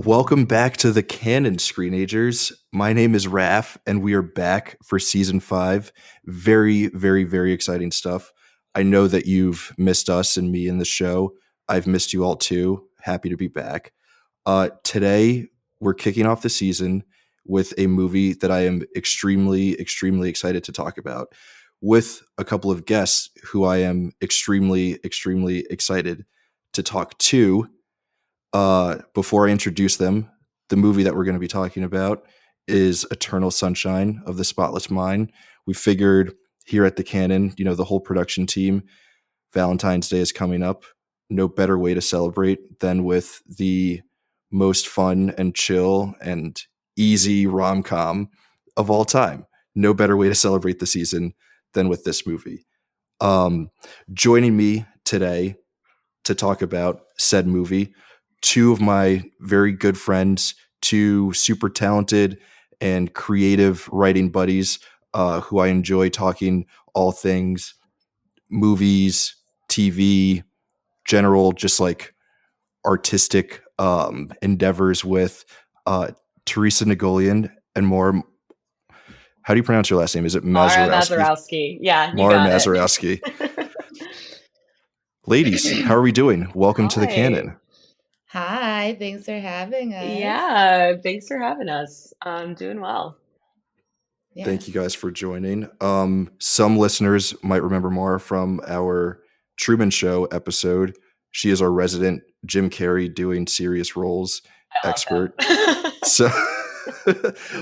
Welcome back to the Canon Screenagers. My name is Raf, and we are back for season 5. Very, very, very exciting stuff. I know that you've missed us and me in the show. I've missed you all too. Happy to be back. Today, we're kicking off the season with a movie that I am extremely, extremely excited to talk about with a couple of guests who I am extremely, extremely excited to talk to. Before I introduce them, the movie that we're going to be talking about is Eternal Sunshine of the Spotless Mind. We figured here at the Canon, the whole production team, Valentine's Day is coming up. No better way to celebrate than with the most fun and chill and easy rom-com of all time. No better way to celebrate the season than with this movie. Joining me today to talk about said movie, two of my very good friends, two super talented and creative writing buddies who I enjoy talking all things movies, TV, general, just like artistic endeavors with Teresa Nigolian and Maura. How do you pronounce your last name? Is it Maura Mazurowski? Mazurowski. Yeah, you Maura got it. Mazurowski. Ladies, how are we doing? Welcome to the Hi. Canon. Hi, thanks for having us. Yeah, thanks for having us. I'm doing well. Thank you guys for joining. Some listeners might remember Maura from our Truman Show episode. She is our resident Jim Carrey doing serious roles I love expert. that. So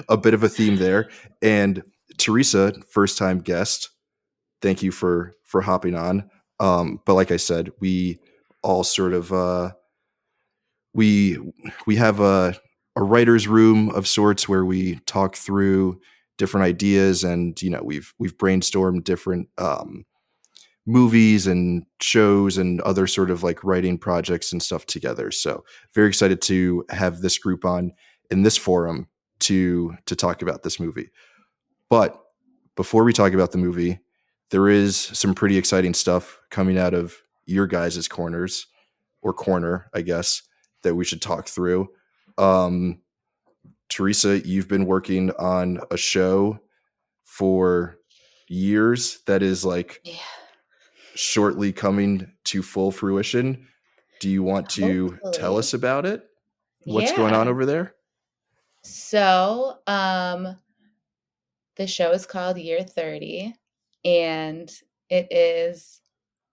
a bit of a theme there. And Teresa, first time guest. Thank you for hopping on. But like I said, we all sort of we have a writer's room of sorts where we talk through different ideas, and we've brainstormed different movies and shows and other sort of like writing projects and stuff together. So very excited to have this group on in this forum to talk about this movie. But before we talk about the movie, there is some pretty exciting stuff coming out of your guys' corner, I guess, that we should talk through. Teresa, you've been working on a show for years that is shortly coming to full fruition. Do you want to tell us about it? What's going on over there? So, the show is called Year 30, and it is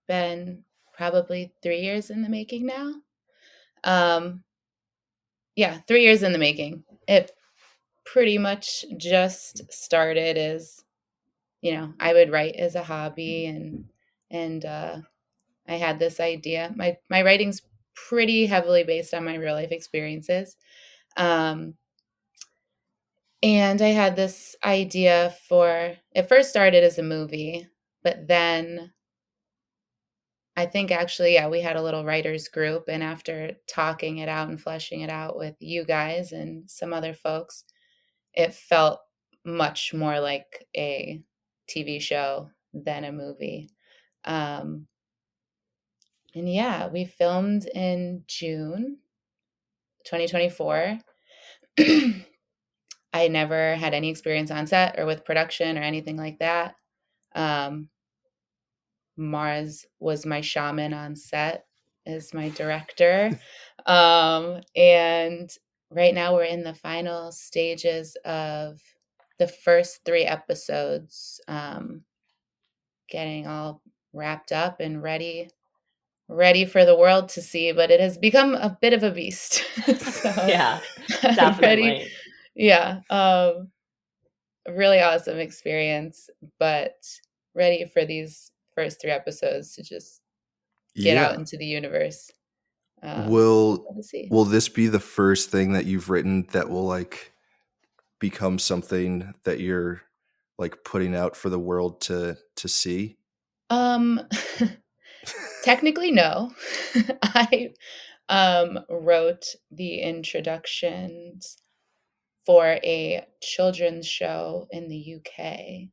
been probably 3 years in the making now. 3 years in the making. It pretty much just started as, I would write as a hobby, and I had this idea. My writing's pretty heavily based on my real life experiences. And I had this idea it first started as a movie, but then I think actually, we had a little writers group, and after talking it out and fleshing it out with you guys and some other folks, it felt much more like a TV show than a movie. And we filmed in June 2024. I never had any experience on set or with production or anything like that. Mars was my shaman on set as my director. And right now we're in the final stages of the first 3 episodes, getting all wrapped up and ready for the world to see, but it has become a bit of a beast. So, Yeah, definitely. Really awesome experience, but ready for these first 3 episodes to just get out into the universe. Will this be the first thing that you've written that will become something that you're putting out for the world to see? Technically, no. I wrote the introductions for a children's show in the UK.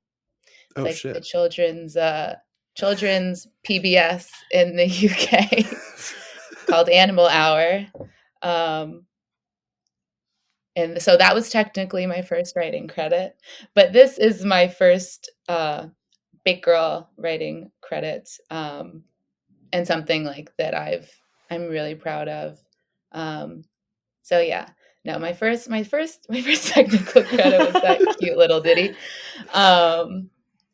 It's the children's PBS in the UK called Animal Hour. And so that was technically my first writing credit, but this is my first big girl writing credit, and something like that I'm really proud of. So yeah, no, my first technical credit was that cute little ditty. I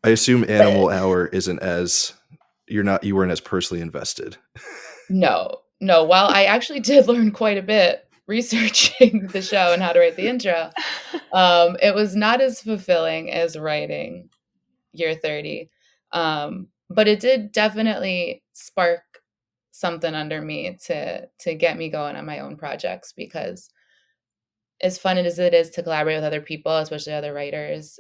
assume But Animal Hour isn't as you weren't as personally invested. no, while I actually did learn quite a bit researching the show and how to write the intro, it was not as fulfilling as writing Year 30. But it did definitely spark something under me to get me going on my own projects, because as fun as it is to collaborate with other people, especially other writers,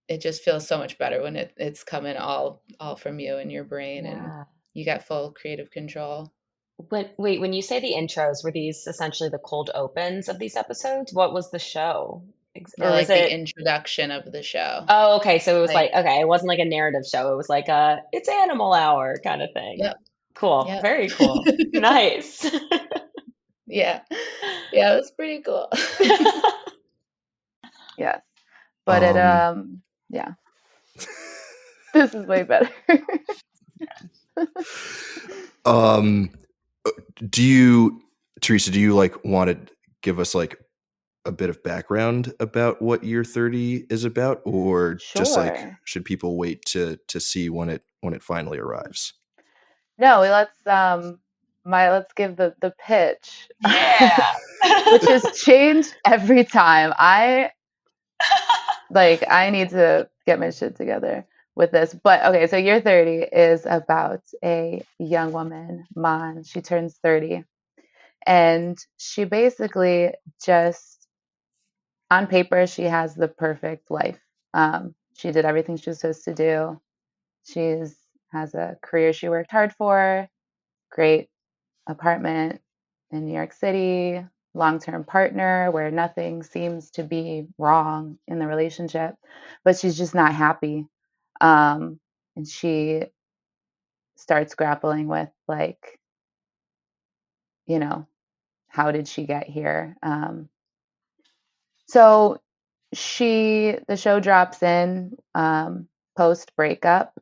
it just feels so much better when it's coming all from you and your brain, and Yeah. you got full creative control. When you say the intros, were these essentially the cold opens of these episodes? What was the show? Or Or was like the it? introduction of the show. Oh, okay. So it was Like, like, okay, it wasn't like a narrative show. It was like it's Animal Hour kind of thing. yep, Cool. yep. Very cool. Nice. Yeah. Yeah, it was pretty cool. Yes. But yeah. This is way better. Teresa, do you like want to give us like a bit of background about what Year 30 is about, or just like Sure. should people wait to see when it finally arrives? No, let's give the pitch, Yeah. which has changed every time. I need to get my shit together with this. But okay, so Year 30 is about a young woman, Mon. She turns 30, and she basically just, on paper, she has the perfect life. She did everything she was supposed to do. She's has a career she worked hard for, great apartment in New York City, long-term partner where nothing seems to be wrong in the relationship, but she's just not happy. And she starts grappling with, like, you know, how did she get here? So the show drops in post breakup,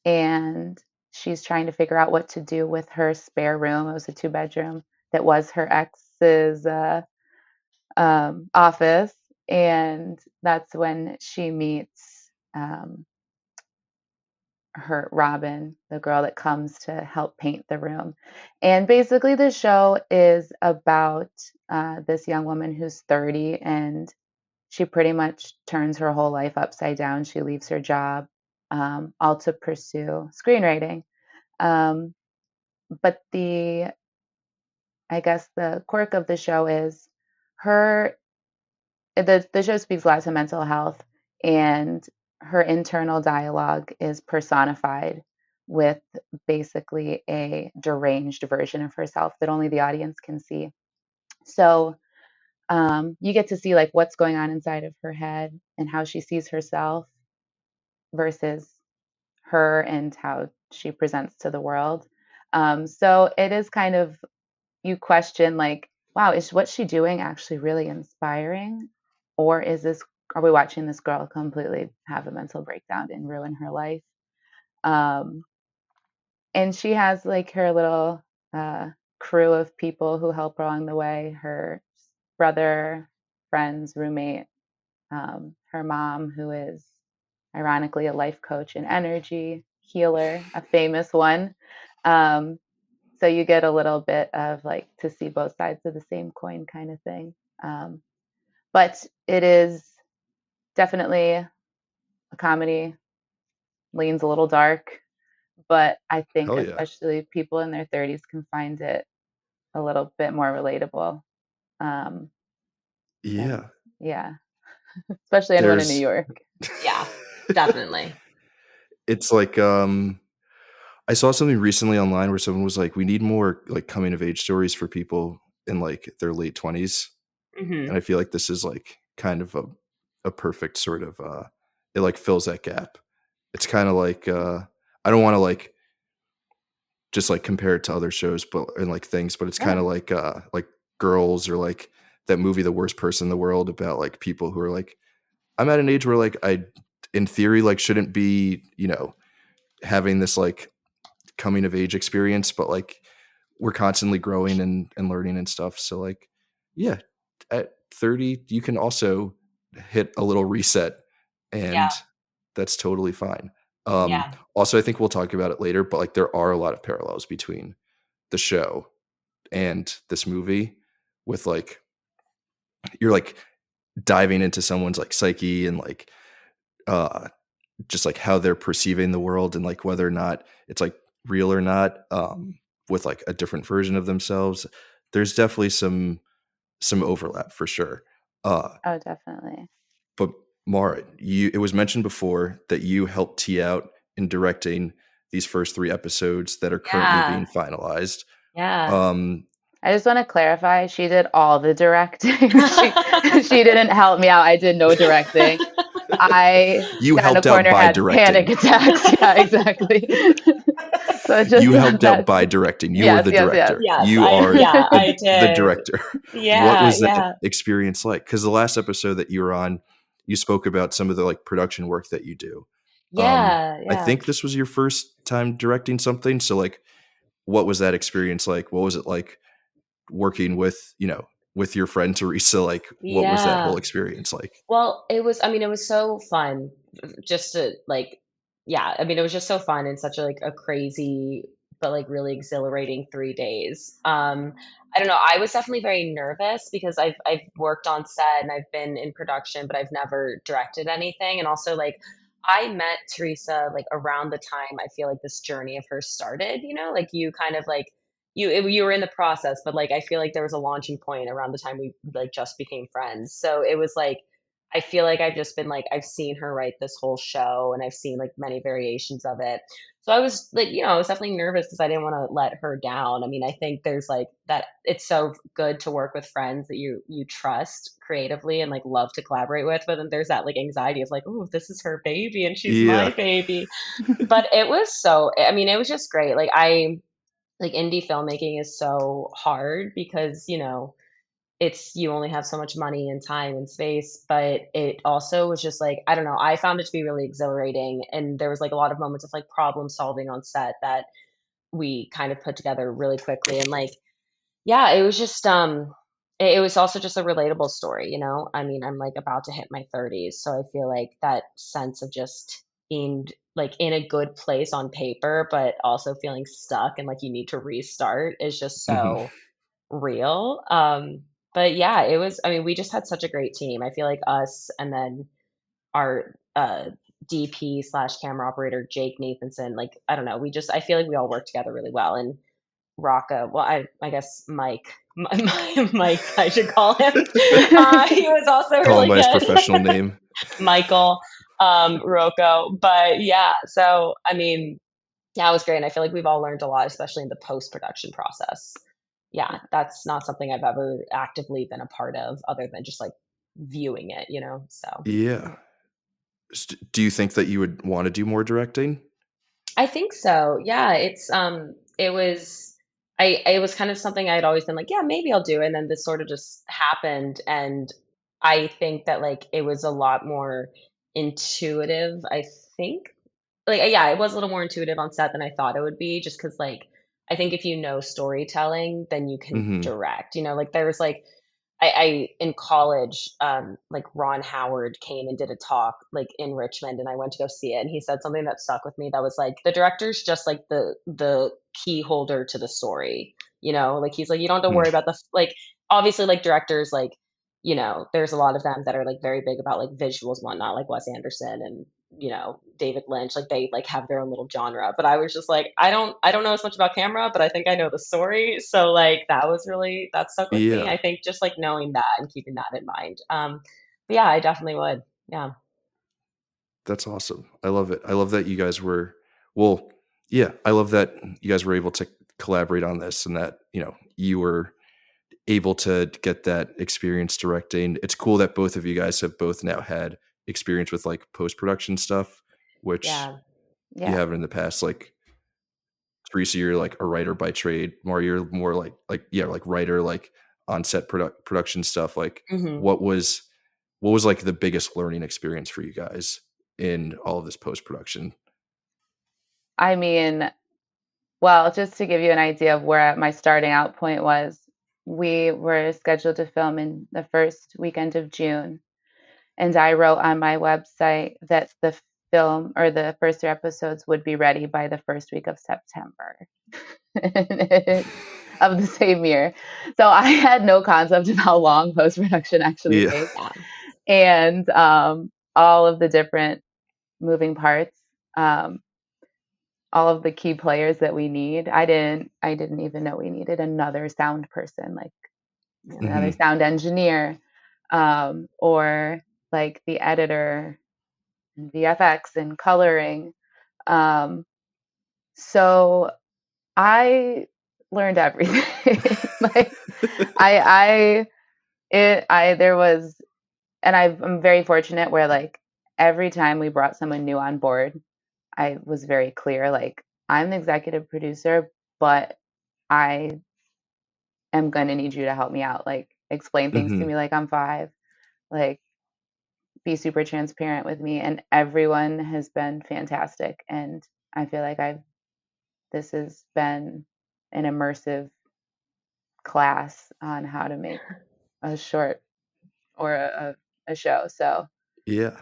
and she's trying to figure out what to do with her spare room. It was a 2-bedroom that was her ex's office, and that's when she meets her Robin, the girl that comes to help paint the room. And basically, the show is about this young woman who's 30, and she pretty much turns her whole life upside down. She leaves her job, all to pursue screenwriting. Um, but I guess the quirk of the show is her the show speaks a lot to mental health, and her internal dialogue is personified with basically a deranged version of herself that only the audience can see. So you get to see like what's going on inside of her head and how she sees herself versus her and how she presents to the world. So it is kind of, you question, like, wow, is what she doing actually really inspiring, or are we watching this girl completely have a mental breakdown and ruin her life? Um, and she has like her little crew of people who help her along the way: her brother, friends, roommate, her mom, who is ironically a life coach and energy healer, a famous one. Um, so you get a little bit of like to see both sides of the same coin kind of thing. Um, but it is definitely a comedy, leans a little dark, but I think Hell yeah. especially people in their 30s can find it a little bit more relatable. Um, and Yeah. yeah, especially anyone in New There's York. Yeah, definitely. it's like I saw something recently online where someone was like, we need more like coming of age stories for people in like their late 20s. And Hmm. I feel like this is like kind of a perfect sort of it like fills that gap. It's kind of like I don't want to like just like compare it to other shows, but and like things, but it's Yeah. kind of like Girls, or like that movie The Worst Person in the World, about like people who are like, I'm at an age where like I in theory like shouldn't be, having this like coming of age experience, but like we're constantly growing and learning and stuff. So like, yeah, at 30 you can also hit a little reset, Yeah. and that's totally fine. Yeah. Also, I think we'll talk about it later, but like there are a lot of parallels between the show and this movie, with like you're like diving into someone's like psyche, and like uh just like how they're perceiving the world, and like whether or not it's like real or not, with like a different version of themselves. There's definitely some overlap for sure. Oh, definitely. But Maura, it was mentioned before that you helped tee out in directing these first 3 episodes that are currently Yeah. being finalized. Yeah. Um, I just want to clarify, she did all the directing. She didn't help me out. I did no directing. I you got in a helped out corner, by had panic directing. attacks. Yeah, exactly. So just You helped out that's by directing. You were yes, the yes, yes. director. Yes, You I are yeah, I the did. director. What Yeah, was that yeah. experience like? Because the last episode that you were on, you spoke about some of the like production work that you do. Yeah, I yeah. think this was your first time directing something. So like, what was that experience like? What was it like working with, with your friend Teresa? Like, what was that whole Yeah. experience like? Well, it was so fun just to like, yeah, I mean, it was just so fun and such a like a crazy but like really exhilarating 3 days. I don't know, I was definitely very nervous because I've worked on set and I've been in production, but I've never directed anything. And also like I met Teresa like around the time I feel like this journey of hers started, like you kind of like you were in the process, but like I feel like there was a launching point around the time we like just became friends. So it was like I feel like I've just been like I've seen her write this whole show and I've seen like many variations of it. So I was like, I was definitely nervous because I didn't want to let her down. I mean, I think there's like that it's so good to work with friends that you trust creatively and like love to collaborate with, but then there's that like anxiety of like, oh, this is her baby and she's my Yeah. baby. But it was so I mean, it was just great. Like indie filmmaking is so hard because, it's you only have so much money and time and space, but it also was just like, I don't know, I found it to be really exhilarating. And there was like a lot of moments of like problem solving on set that we kind of put together really quickly. And like, yeah, it was just it was also just a relatable story. I mean, I'm like about to hit my 30s, so I feel like that sense of just being like in a good place on paper, but also feeling stuck and like you need to restart is just Mhm. so real. But yeah, it was, I mean, we just had such a great team. I feel like us and then our DP slash camera operator, Jake Nathanson, like, I don't know, I feel like we all work together really well. And Rocca, well, I guess Mike, Mike, I should call him. He was also Call him really by his good. professional name. Michael, Rocco. But yeah, so I mean, yeah, it was great. And I feel like we've all learned a lot, especially in the post production process. Yeah, that's not something I've ever actively been a part of other than just like viewing it. So Yeah. Do you think that you would want to do more directing? I think so. Yeah, it was kind of something I had always been like, yeah, maybe I'll do it. And then this sort of just happened. And I think that like it was a lot more intuitive, I think. Like yeah, it was a little more intuitive on set than I thought it would be, just because like I think if you know storytelling, then you can Hmm. direct. Like there was like I in college, like Ron Howard came and did a talk like in Richmond, and I went to go see it, and he said something that stuck with me. That was like the director's just like the key holder to the story. Like he's like you don't have to worry about the like obviously like directors like there's a lot of them that are like very big about like visuals and whatnot, like Wes Anderson and David Lynch, like they like have their own little genre. But I was just like, I don't know as much about camera, but I think I know the story. So like that stuck with me. Yeah, I think just like knowing that and keeping that in mind. But yeah, I definitely would. Yeah. that's awesome. I love it. I love that you guys were, well, yeah, I love that you guys were able to collaborate on this, and that, you were able to get that experience directing. It's cool that both of you guys have both now had experience with like post-production stuff, which Yeah. you Yeah. haven't in the past. Like Teresa, you're like a writer by trade. Maura, you're more like writer, like on set production stuff. Like Mhm. what was like the biggest learning experience for you guys in all of this post production? I mean, well, just to give you an idea of where my starting out point was, we were scheduled to film in the first weekend of June, and I wrote on my website that the film or the first 3 episodes would be ready by the first week of September of the same year. So I had no concept of how long post production actually Yeah. takes, Yeah. and all of the different moving parts. Um, all of the key players that we need. I didn't even know we needed another sound person, like another Hmm. sound engineer, or like the editor, and VFX and coloring. Um, so I learned everything. Like I I there was, and I'm very fortunate where like every time we brought someone new on board, I was very clear, like, I'm the executive producer, but I am going to need you to help me out. Like, explain things to Hmm. me like I'm five, like, be super transparent with me. And everyone has been fantastic. And I feel like this has been an immersive class on how to make a short or a show. So, Yeah.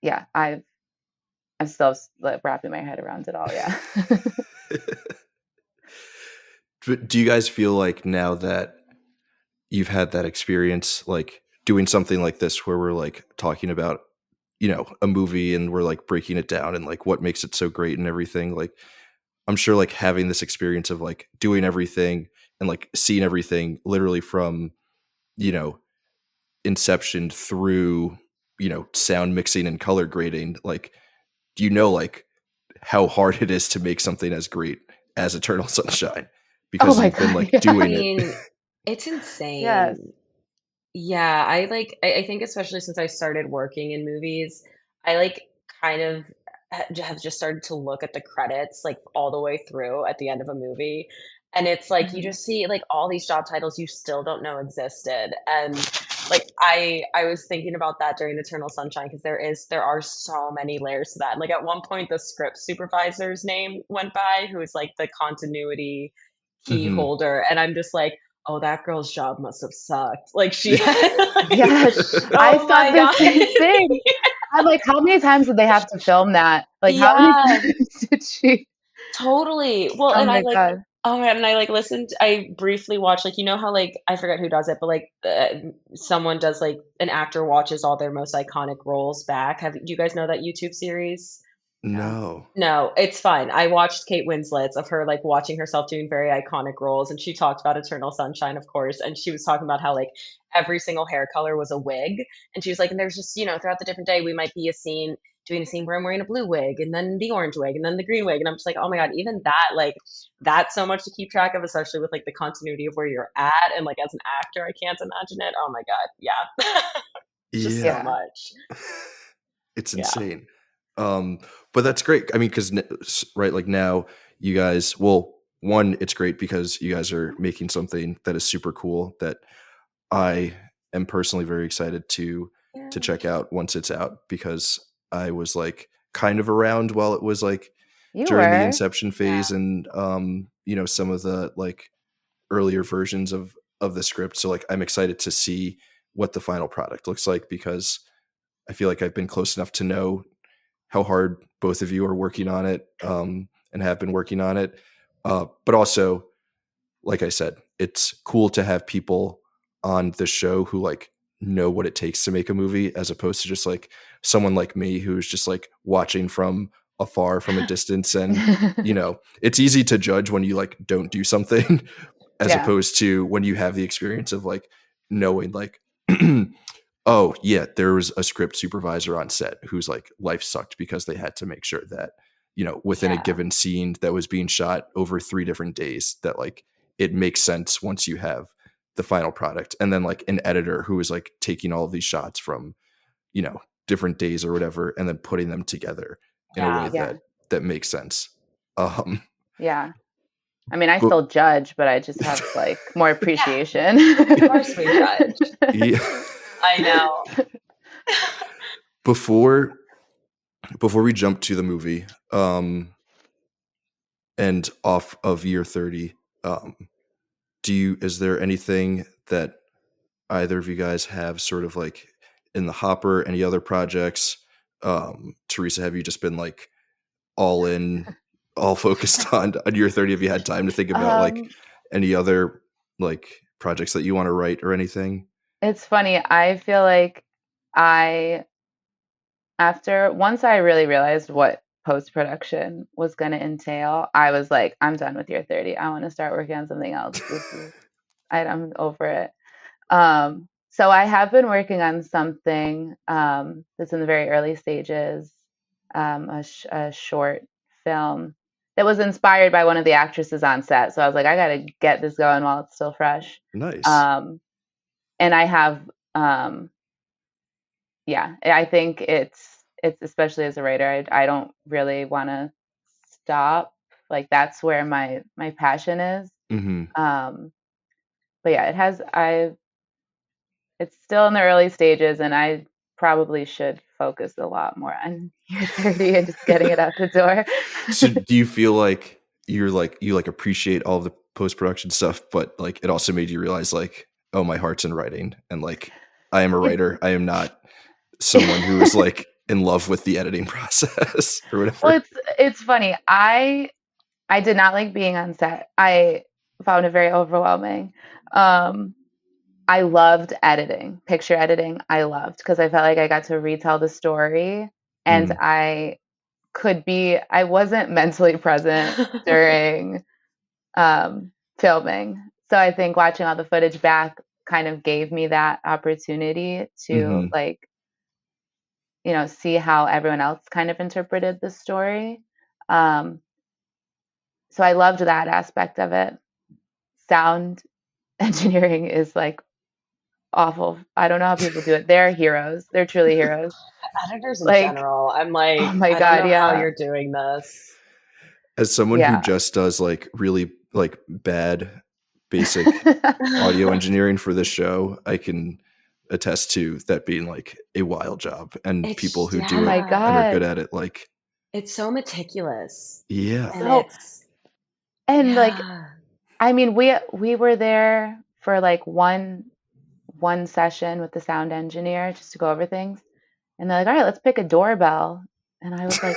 yeah, I'm still like, wrapping my head around it all. Yeah. Do you guys feel like now that you've had that experience, like doing something like this where we're like talking about, a movie and we're like breaking it down and like what makes it so great and everything, like I'm sure like having this experience of like doing everything and like seeing everything literally from, you know, inception through, sound mixing and color grading, like do you know like how hard it is to make something as great as Eternal Sunshine Oh because my you've been God. like I Yeah. doing it? mean, it's Yes. insane. Yeah, I think especially since I started working in movies, I like kind of have just started to look at the credits like all the way through at the end of a movie. And it's like you Mhm. just see like all these job titles you still don't know existed. And like I was thinking about that during Eternal Sunshine because there are so many layers to that. And like at one point the script supervisor's name went by, who is like the continuity key Hmm. holder, and I'm just like, oh, that girl's job must have sucked. Like she Yeah. had like, Yes, I oh thought my the god. same thing. I'm like, how many times did they have to film that? Like, how many Yeah, times did she? totally. Well, Oh and I my like, God. oh my god, and I like listened. I briefly watched, like, you know how like I forget who does it, but like someone does like an actor watches all their most iconic roles back. Do you guys know that YouTube series? No. No. No, it's fine. I watched Kate Winslet's of her like watching herself doing very iconic roles, and she talked about Eternal Sunshine, of course, and she was talking about how like every single hair color was a wig, and she was like, and there's just throughout the different day we might be doing a scene where I'm wearing a blue wig, and then the orange wig, and then the green wig, and I'm just like, oh my god, even that like that's so much to keep track of, especially with like the continuity of where you're at, and like as an actor, I can't imagine it. Oh my god, yeah, it's just Yeah. so Yeah. much. It's Yeah, insane. But that's great. I mean, because right, like now you guys, well, one, it's great because you guys are making something that is super cool that I am personally very excited to yeah, check out once it's out because I was like kind of around while it was like You during the were. inception phase yeah, and some of the like earlier versions of the script. So like I'm excited to see what the final product looks like because I feel like I've been close enough to know how hard both of you are working on it and have been working on it. But also, like I said, it's cool to have people on the show who like know what it takes to make a movie as opposed to just like someone like me who's just like watching from afar from a distance and it's easy to judge when you like don't do something as Yeah. opposed to when you have the experience of like knowing like oh yeah, there was a script supervisor on set whose like life sucked because they had to make sure that within a yeah, given scene that was being shot over 3 different days that like it makes sense once you have the final product. And then like an editor who is like taking all of these shots from different days or whatever and then putting them together in a way yeah. Yeah. that makes sense. um Yeah. I mean, I But still judge, but I just have like more Yeah, appreciation. of course we judge. yeah, I know. before before we jump to the movie, and off of year 30, um, is there anything that either of you guys have sort of like in the hopper, any other projects? Teresa, have you just been like all in, all focused on year 30? Have you had time to think about like Um, any other like projects that you want to write or anything? it's funny. I feel like I, after once I really realized what post production was going to entail, I was like, I'm done with year 30. I want to start working on something else. I'm over it. So I have been working on something that's in the very early stages, a short film that was inspired by one of the actresses on set. So I was like, I got to get this going while it's still fresh. Nice. Um, and I have, um, yeah, I think it's especially as a writer, I don't really want to stop. Like that's where my passion is. Hmm. Um, but yeah, it's still in the early stages, and I probably should focus a lot more on year 30 and just getting it out the door. So do you feel like you like appreciate all of the post production stuff, but like it also made you realize like, oh, my heart's in writing, and like I am a It's writer. I am not someone who is like in love with the editing process or well, whatever. it's funny. I did not like being on set. I found it very overwhelming. Um, I loved editing, picture editing. I loved because I felt like I got to retell the story, and Mm, I wasn't mentally present during filming. So I think watching all the footage back kind of gave me that opportunity to hmm. like, see how everyone else kind of interpreted the story. Um, so I loved that aspect of it. Sound engineering is like awful. I don't know how people do it. They're heroes. They're truly heroes. Editors in Like, general, I'm oh like, my I don't God, know how yeah. you're doing this. As someone who Yeah. just does like really like bad basic audio engineering for this show, I can attest to that being like a wild job, and people It's who Oh do it my yeah, and are good God. at it, like, it's so meticulous, yeah. and So, it's and like, yeah. I mean, we were there for like one session with the sound engineer just to go over things. And they're like, all right, let's pick a doorbell. And I was like,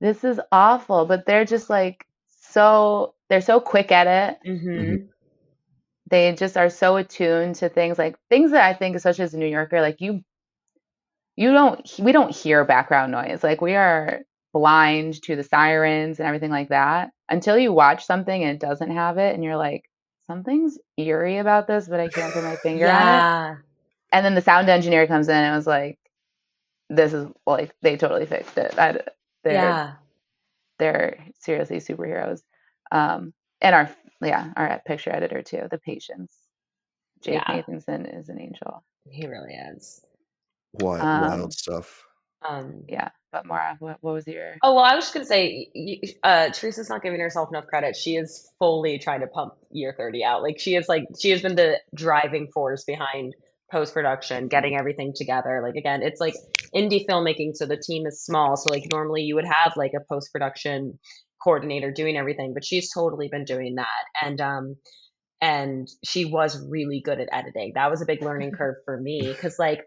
this is awful. But they're just like they're so quick at it. Mhm. Hmm. They just are so attuned to things that I think, especially as a New Yorker, like we don't hear background noise. Like we are blind to the sirens and everything like that until you watch something and it doesn't have it. And you're like, something's eerie about this, but I can't put my finger on it. Yeah, And then the sound engineer comes in and was like, this is like they totally fixed it. They're yeah, they're seriously superheroes. And our picture editor too, the patience. Jake yeah. Nathanson is an angel. He really is. Wild Um, stuff. Um, yeah, but Maura, what was your Oh, well, I was just gonna say, Teresa's not giving herself enough credit. She is fully trying to pump year 30 out. Like, she has been the driving force behind post-production, getting everything together. Like, again, it's like indie filmmaking, so the team is small. So, like, normally you would have like a post-production coordinator doing everything, but she's totally been doing that. And she was really good at editing. That was a big learning curve for me because, like,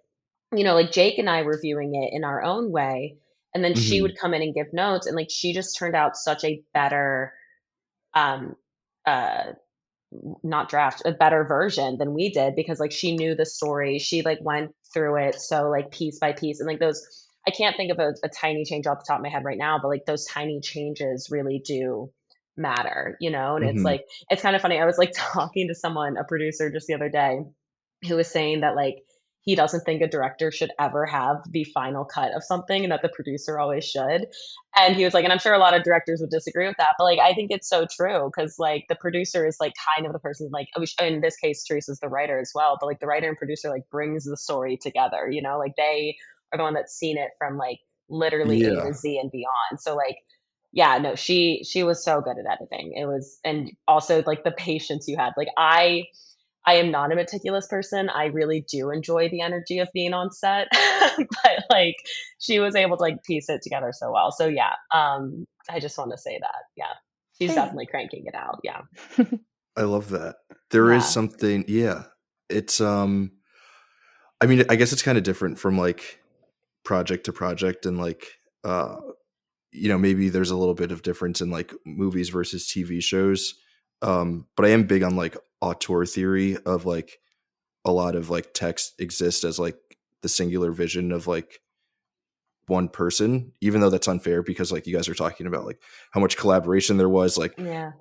like Jake and I were viewing it in our own way, and then she Mhm. would come in and give notes, and like she just turned out such a better, um, uh, not draft, a better version than we did because like she knew the story, she like went through it so like piece by piece, and like those, I can't think of a tiny change off the top of my head right now, but like those tiny changes really do matter, and it's Mhm. like it's kind of funny. I was like talking to someone, a producer, just the other day who was saying that like he doesn't think a director should ever have the final cut of something and that the producer always should. And he was like, and I'm sure a lot of directors would disagree with that, but like I think it's so true because like the producer is like kind of the person like in this case Teresa's the writer as well, but like the writer and producer like brings the story together, like they are the one that's seen it from like literally A to Yeah. Z and beyond. So like yeah, no, she was so good at editing. It was, and also like the patience you had. Like I am not a meticulous person. I really do enjoy the energy of being on set, but like she was able to like piece it together so well. So yeah, I just want to say that. Yeah, she's Thanks. definitely cranking it out. Yeah, I love that. There is yeah, something, yeah. It's I mean, I guess it's kind of different from like project to project and like uh maybe there's a little bit of difference in like movies versus TV shows. But I am big on like auteur theory of like a lot of like text exists as like the singular vision of like one person, even though that's unfair because like you guys are talking about like how much collaboration there was, like yeah,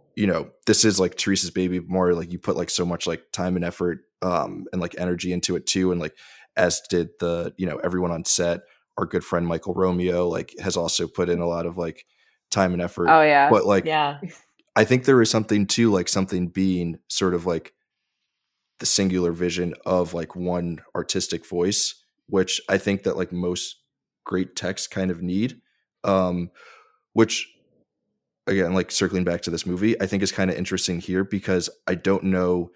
this is like Teresa's baby. More like you put like so much like time and effort and like energy into it too, and like as did the everyone on set. Our good friend Michael Romeo like has also put in a lot of like time and effort. Oh yeah. But like yeah, I think there is something too, like something being sort of like the singular vision of like one artistic voice, which I think that like most great texts kind of need. Um, which again, like circling back to this movie, I think is kind of interesting here because I don't know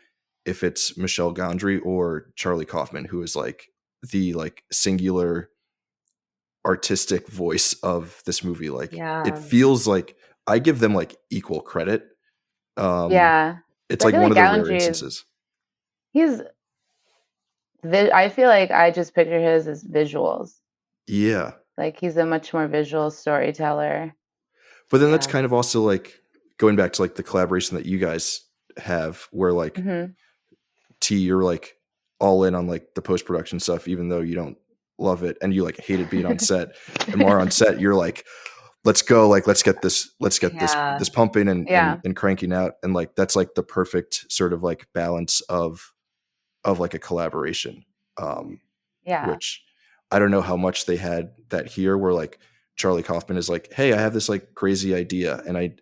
if it's Michelle Gondry or Charlie Kaufman who is like the like singular artistic voice of this movie. Like it yeah, feels like I give them like equal credit. Um, Yeah. it's So I like feel one like of the rare Gallinger is instances. he's I feel like I just picture his as visuals. Yeah. Like he's a much more visual storyteller. But then that's yeah, kind of also like going back to like the collaboration that you guys have where like Hmm. you're like all in on like the post production stuff, even though you don't love it and you like hated being on set. And more on set, you're like, let's go, like let's get yeah, this pumping and Yeah. and cranking out. And like that's like the perfect sort of like balance of like a collaboration. Um, Yeah. which I don't know how much they had that here where like Charlie Kaufman is like, hey, I have this like crazy idea and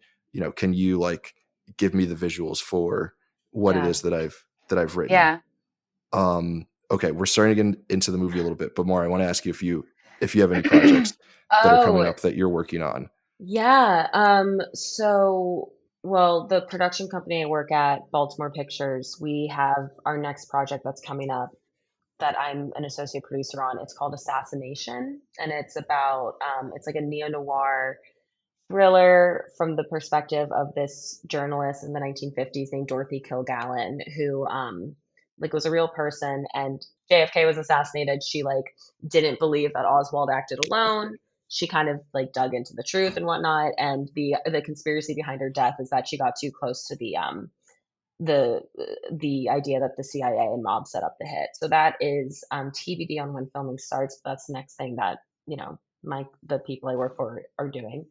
can you like give me the visuals for what it yeah. is that I've written. Yeah. Okay, we're starting to get into the movie a little bit, but more I want to ask you if you have any projects that are coming Oh, up that you're working on. yeah. So, well, the production company I work at, Baltimore Pictures, we have our next project that's coming up that I'm an associate producer on. It's called Assassination, and it's about it's like a neo-noir thriller from the perspective of this journalist in the 1950s named Dorothy Kilgallen, who like was a real person, and JFK was assassinated. She like didn't believe that Oswald acted alone. She kind of like dug into the truth and whatnot, and the conspiracy behind her death is that she got too close to the the idea that the CIA and mob set up the hit. So that is TBD on when filming starts. But that's the next thing that the people I work for are doing.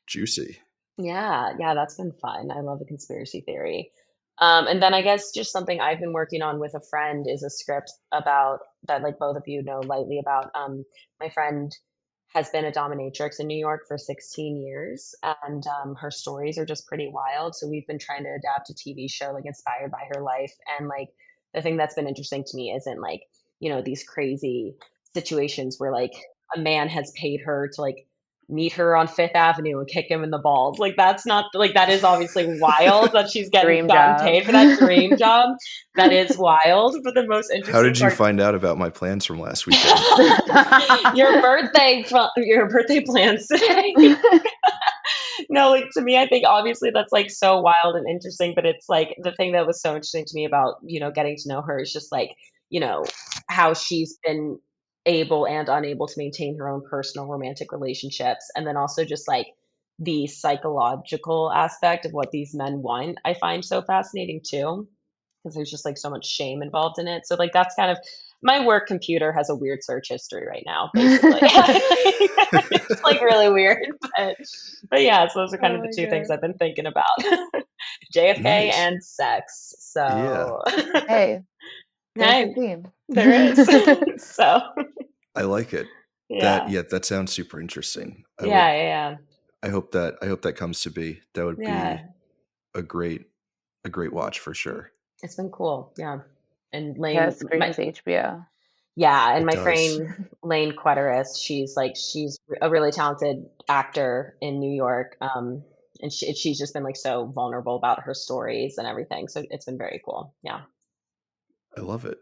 Juicy. Yeah, yeah, that's been fun. I love a conspiracy theory. And then I guess just something I've been working on with a friend is a script about that, like both of you know lightly about. My friend has been a dominatrix in New York for 16 years, and her stories are just pretty wild. So we've been trying to adapt a TV show like inspired by her life. And like the thing that's been interesting to me isn't like, these crazy situations where like a man has paid her to like meet her on Fifth Avenue and kick him in the balls. Like that's not like that is obviously wild that she's getting Dream gotten job. paid for that dream job. That is wild. But the most How interesting did you part find out about my plans from last weekend? your birthday plans today. No, like to me, I think obviously that's like so wild and interesting, but it's like the thing that was so interesting to me about, getting to know her is just like, you know, how she's been able and unable to maintain her own personal romantic relationships. And then also just like the psychological aspect of what these men want, I find so fascinating too, because there's just like so much shame involved in it. So like that's kind of my work computer has a weird search history right now, basically. It's like really weird, but yeah, so those are kind Oh of the my two things God. I've been thinking about. JFK Nice. and sex. Yeah. So Hey, there's a hey, theme. there is. So I like it. yeah. That sounds super interesting. Yeah, yeah, I hope that comes to be. That would yeah. be a great watch for sure. It's been cool. Yeah. And Yeah, laying my screams HBO. Yeah, and It my does. friend Lane Quetteris, she's a really talented actor in New York, and she's just been like so vulnerable about her stories and everything. So it's been very cool. Yeah. I love it.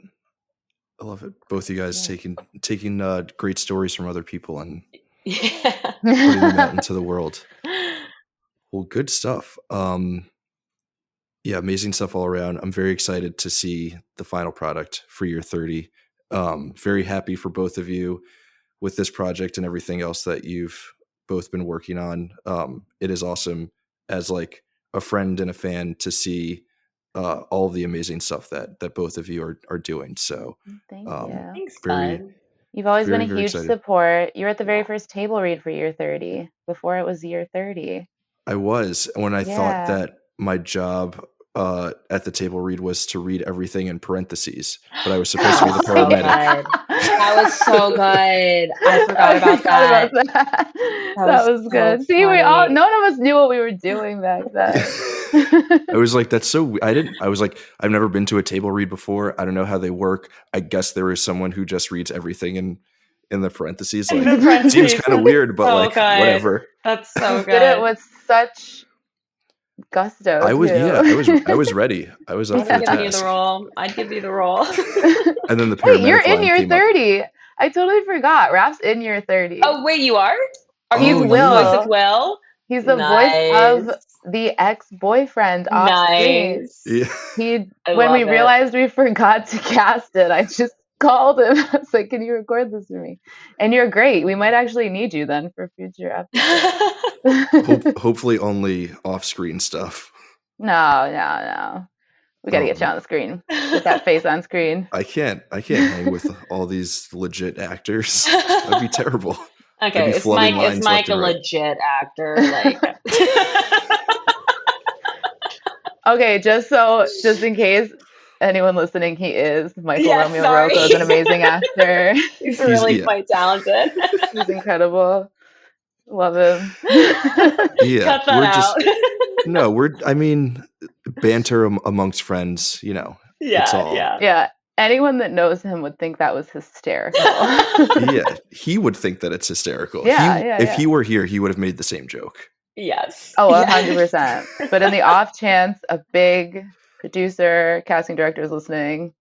I love it. Both of you guys Yeah. taking great stories from other people and Yeah. putting them out into the world. Well, good stuff. Yeah, amazing stuff all around. I'm very excited to see the final product for year 30. Very happy for both of you with this project and everything else that you've both been working on. It is awesome as like a friend and a fan to see all of the amazing stuff that both of you are doing. So Thank you. Thanks, very, bud. You've always been very, a very huge excited. support. You were at the very Yeah. first table read for year 30 before it was year 30. I was when I thought Yeah. that my job at the table read was to read everything in parentheses, but I was supposed to be the That was so paramedic. good. That was so good. I forgot about that. that. That That was was so good. See, funny. none of us knew what we were doing back then. I was like, that's so. I was like, I've never been to a table read before. I don't know how they work. I guess there is someone who just reads everything in the parentheses. In Like, the seems parentheses. kind of weird, but So like, good. whatever. That's so You did it good. with such gusto I was, too. yeah, I was ready. I was up I'd for have the given you the task. role. I'd give you the role. And then the Wait, you're paramedic in line year came up. 30. I totally forgot. Rap's in year 30. Oh, wait, you are? Are He's you Oh the voice yeah, of Will. Will? He's the voice of Nice. the ex-boyfriend off screen. Nice. yeah. I When we love it. realized we forgot to cast it, I just called him. I was like, "Can you record this for me?" And you're great. We might actually need you then for future episodes. Hopefully, only off-screen stuff. No. We got to get you on the screen. Get that face on screen. I can't hang with all these legit actors. That'd be terrible. I'd Okay, be is flubbing Mike lines left a and right. legit actor? Like, Okay, just in case anyone listening, he is. Michael yes, Romeo sorry. Rocco is an amazing actor. He's really quite talented. He's incredible. Love him. Yeah, Cut that we're out. just no. I mean, banter amongst friends. You know, it's Yeah, all. Yeah. Anyone that knows him would think that was hysterical. Yeah, he would think that it's hysterical. Yeah, If he were here, he would have made the same joke. Yes. Oh, Yes. 100%. But in the off chance a big producer, casting director is listening,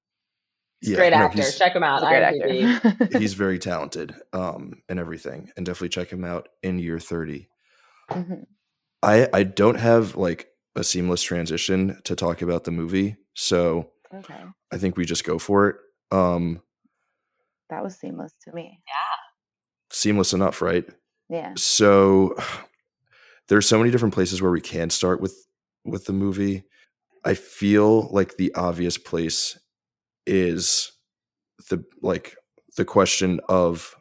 He's a great no, actor. Check him out. he's a great IMDb. actor. he's very talented, and everything, and definitely check him out in year 30. Mhm. I don't have like a seamless transition to talk about the movie, so Okay. I think we just go for it. That was seamless to me. Seamless enough, right? Yeah. So there's so many different places where we can start with the movie. I feel like the obvious place is the question of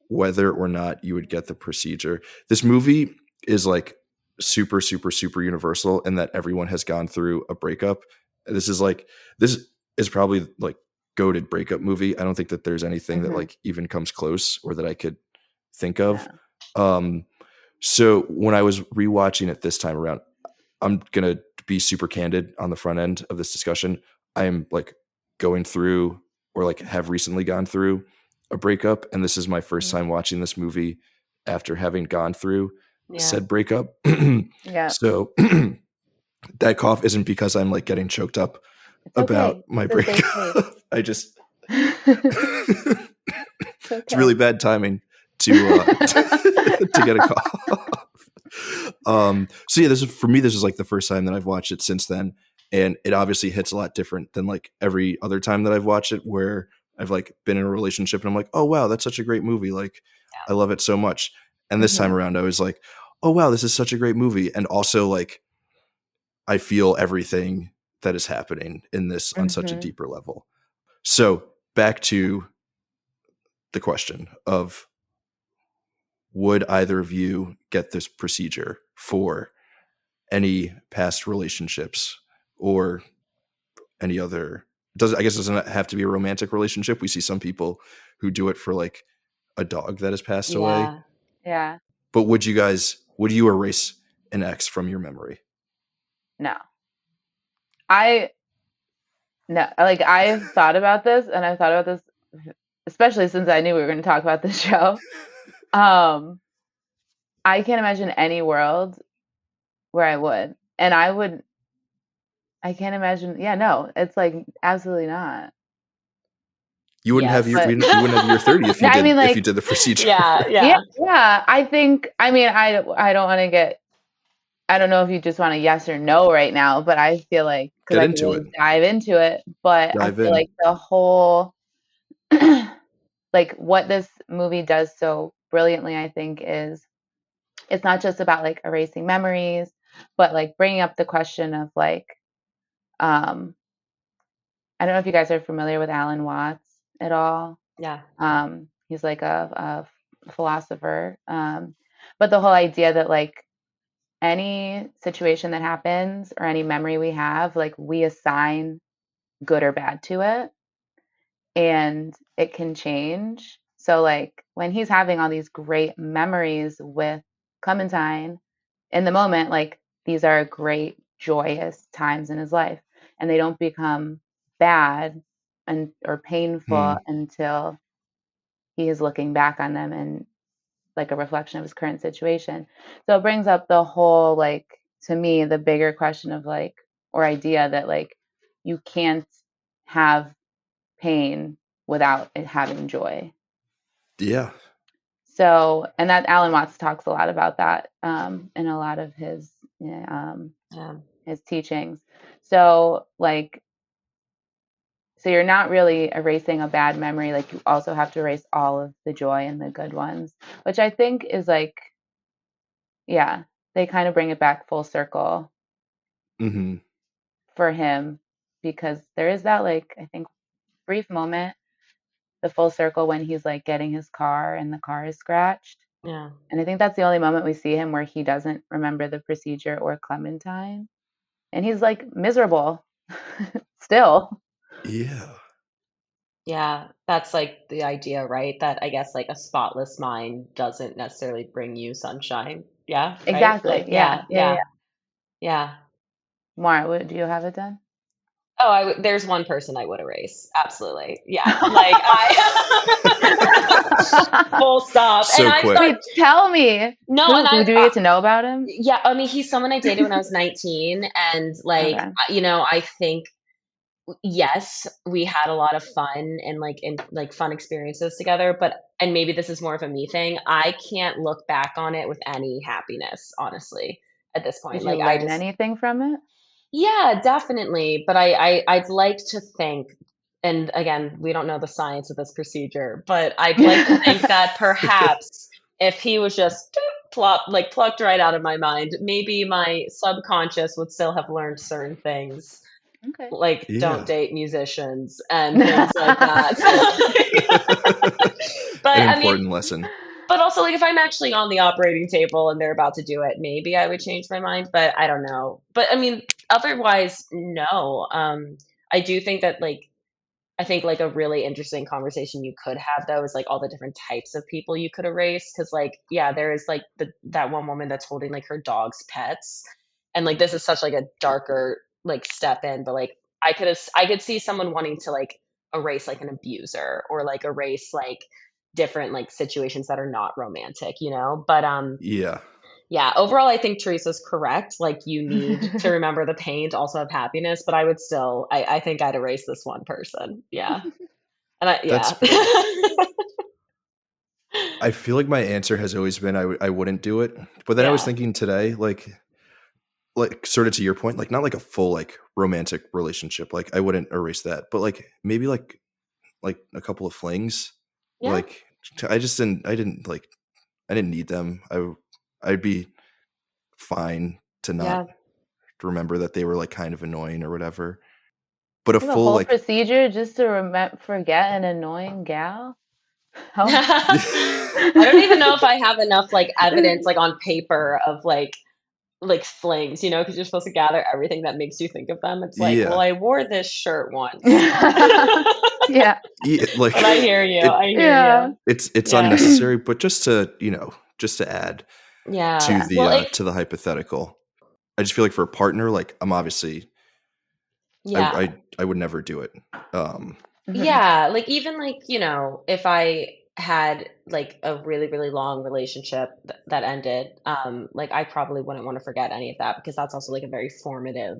whether or not you would get the procedure. This movie is like super, super, super universal in that everyone has gone through a breakup. This is probably like goated breakup movie. I don't think that there's anything that like even comes close or that I could think of. So when I was rewatching it this time around, I'm gonna be super candid on the front end of this discussion. I am like going through or like have recently gone through a breakup, and this is my first time watching this movie after having gone through said breakup. Yeah. So that cough isn't because I'm like getting choked up about my breakup. I just it's really bad timing to to get a cough. So yeah, this is like the first time that I've watched it since then, and it obviously hits a lot different than like every other time that I've watched it, where I've like been in a relationship and I'm like, oh wow, that's such a great movie, like I love it so much. And this time around I was like, oh wow, this is such a great movie, and also like I feel everything that is happening in this on such a deeper level. So back to the question of, would either of you get this procedure for any past relationships or any other? I guess it doesn't have to be a romantic relationship. We see some people who do it for like a dog that has passed away. Yeah. But would you erase an ex from your memory? No. I've thought about this, and I've thought about this especially since I knew we were going to talk about this show. I can't imagine any world where I would. And I can't imagine. Yeah, no, it's like absolutely not. You wouldn't have Yes. you wouldn't have your 30 if you I did mean, if you like, did the procedure. Yeah. I think, I mean, I don't want to get, I don't know if you just want a yes or no right now, but I feel like, because Get I can into really it. dive into it, but I Dive feel in. like the whole, like what this movie does so brilliantly, I think, is it's not just about like erasing memories, but like bringing up the question of like, um, I don't know if you guys are familiar with Alan Watts at all. Yeah. He's like a philosopher. But the whole idea that like any situation that happens or any memory we have, like we assign good or bad to it, and it can change. So like when he's having all these great memories with Clementine in the moment, like these are great joyous times in his life, and they don't become bad and or painful until he is looking back on them and like a reflection of his current situation. So it brings up the whole, like, to me, the bigger question of like, or idea that like you can't have pain without it having joy. Yeah. So, and that Alan Watts talks a lot about that in a lot of his teachings. So, like, so you're not really erasing a bad memory. Like, you also have to erase all of the joy and the good ones, which I think is like, yeah, they kind of bring it back full circle for him, because there is that, like, I think brief moment, the full circle when he's like getting his car and the car is scratched. Yeah. And I think that's the only moment we see him where he doesn't remember the procedure or Clementine. And he's like miserable still. Yeah. Yeah, that's like the idea, right? That I guess like a spotless mind doesn't necessarily bring you sunshine. Yeah, right? Exactly. Like, Yeah. Yeah. yeah. Maura, do you have it done? Oh, there's one person I would erase. Absolutely. Yeah. Like I full stop. And So I quick. thought, Wait, tell me. no, and Who do we get to know about him? yeah, I mean, he's someone I dated when I was 19, and like, Okay. you know, I think yes, we had a lot of fun and like fun experiences together, but and maybe this is more of a me thing. I can't look back on it with any happiness, honestly, at this point. Did you Like I learn just anything from it? yeah, definitely. But I'd like to think, and again, we don't know the science of this procedure, but I'd like to think that perhaps if he was just plucked right out of my mind, maybe my subconscious would still have learned certain things, Okay. like don't Yeah. date musicians and things like that. But An I mean, important lesson. but also, like, if I'm actually on the operating table and they're about to do it, maybe I would change my mind, but I don't know. But I mean, otherwise, no. I do think that, like, I think, like, a really interesting conversation you could have, though, is, like, all the different types of people you could erase. Because, like, yeah, there is, like, that one woman that's holding, like, her dog's pets. And, like, this is such, like, a darker, like, step in, but, like, I could see someone wanting to, like, erase, like, an abuser or, like, erase, like, different, like, situations that are not romantic, you know? But, Yeah. yeah, overall, I think Teresa's correct. Like, you need to remember the pain to also have happiness, but I would still, I think I'd erase this one person. Yeah. And That's yeah. fair. I feel like my answer has always been I wouldn't do it. But then I was Yeah. thinking today, like sort of to your point, like not like a full like romantic relationship. Like I wouldn't erase that. But like maybe like a couple of flings. Yeah. Like I didn't need them. I'd be fine to not Yeah. remember that they were like kind of annoying or whatever. But a You have a full whole like procedure just to forget an annoying gal? I don't even know if I have enough, like, evidence, like, on paper of, like flings, you know, because you're supposed to gather everything that makes you think of them. It's like, well, yeah. I wore this shirt once. Yeah. Like But I hear you. I hear Yeah. you. it's Yeah. unnecessary, but just to add Yeah. to the Well, to the hypothetical. I just feel like for a partner, like I'm obviously yeah. I would never do it. Yeah, like even like, if I had like a really, really long relationship that ended, like I probably wouldn't want to forget any of that because that's also like a very formative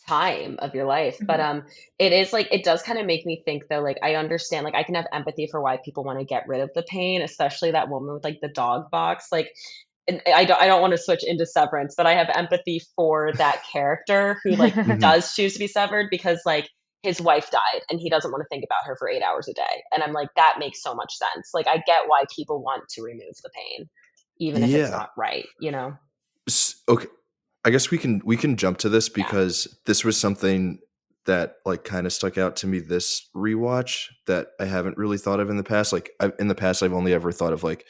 time of your life. But Mhm. it is like it does kind of make me think though, like I understand, like I can have empathy for why people want to get rid of the pain, especially that woman with like the dog box. Like and I don't want to switch into Severance, but I have empathy for that character who like Mhm. does choose to be severed because like his wife died and he doesn't want to think about her for 8 hours a day. And I'm like, that makes so much sense. Like I get why people want to remove the pain, even if it's Yeah. not right, Okay. I guess we can jump to this Yeah. because this was something that like kind of stuck out to me this rewatch that I haven't really thought of in the past. Like in the past, I've only ever thought of like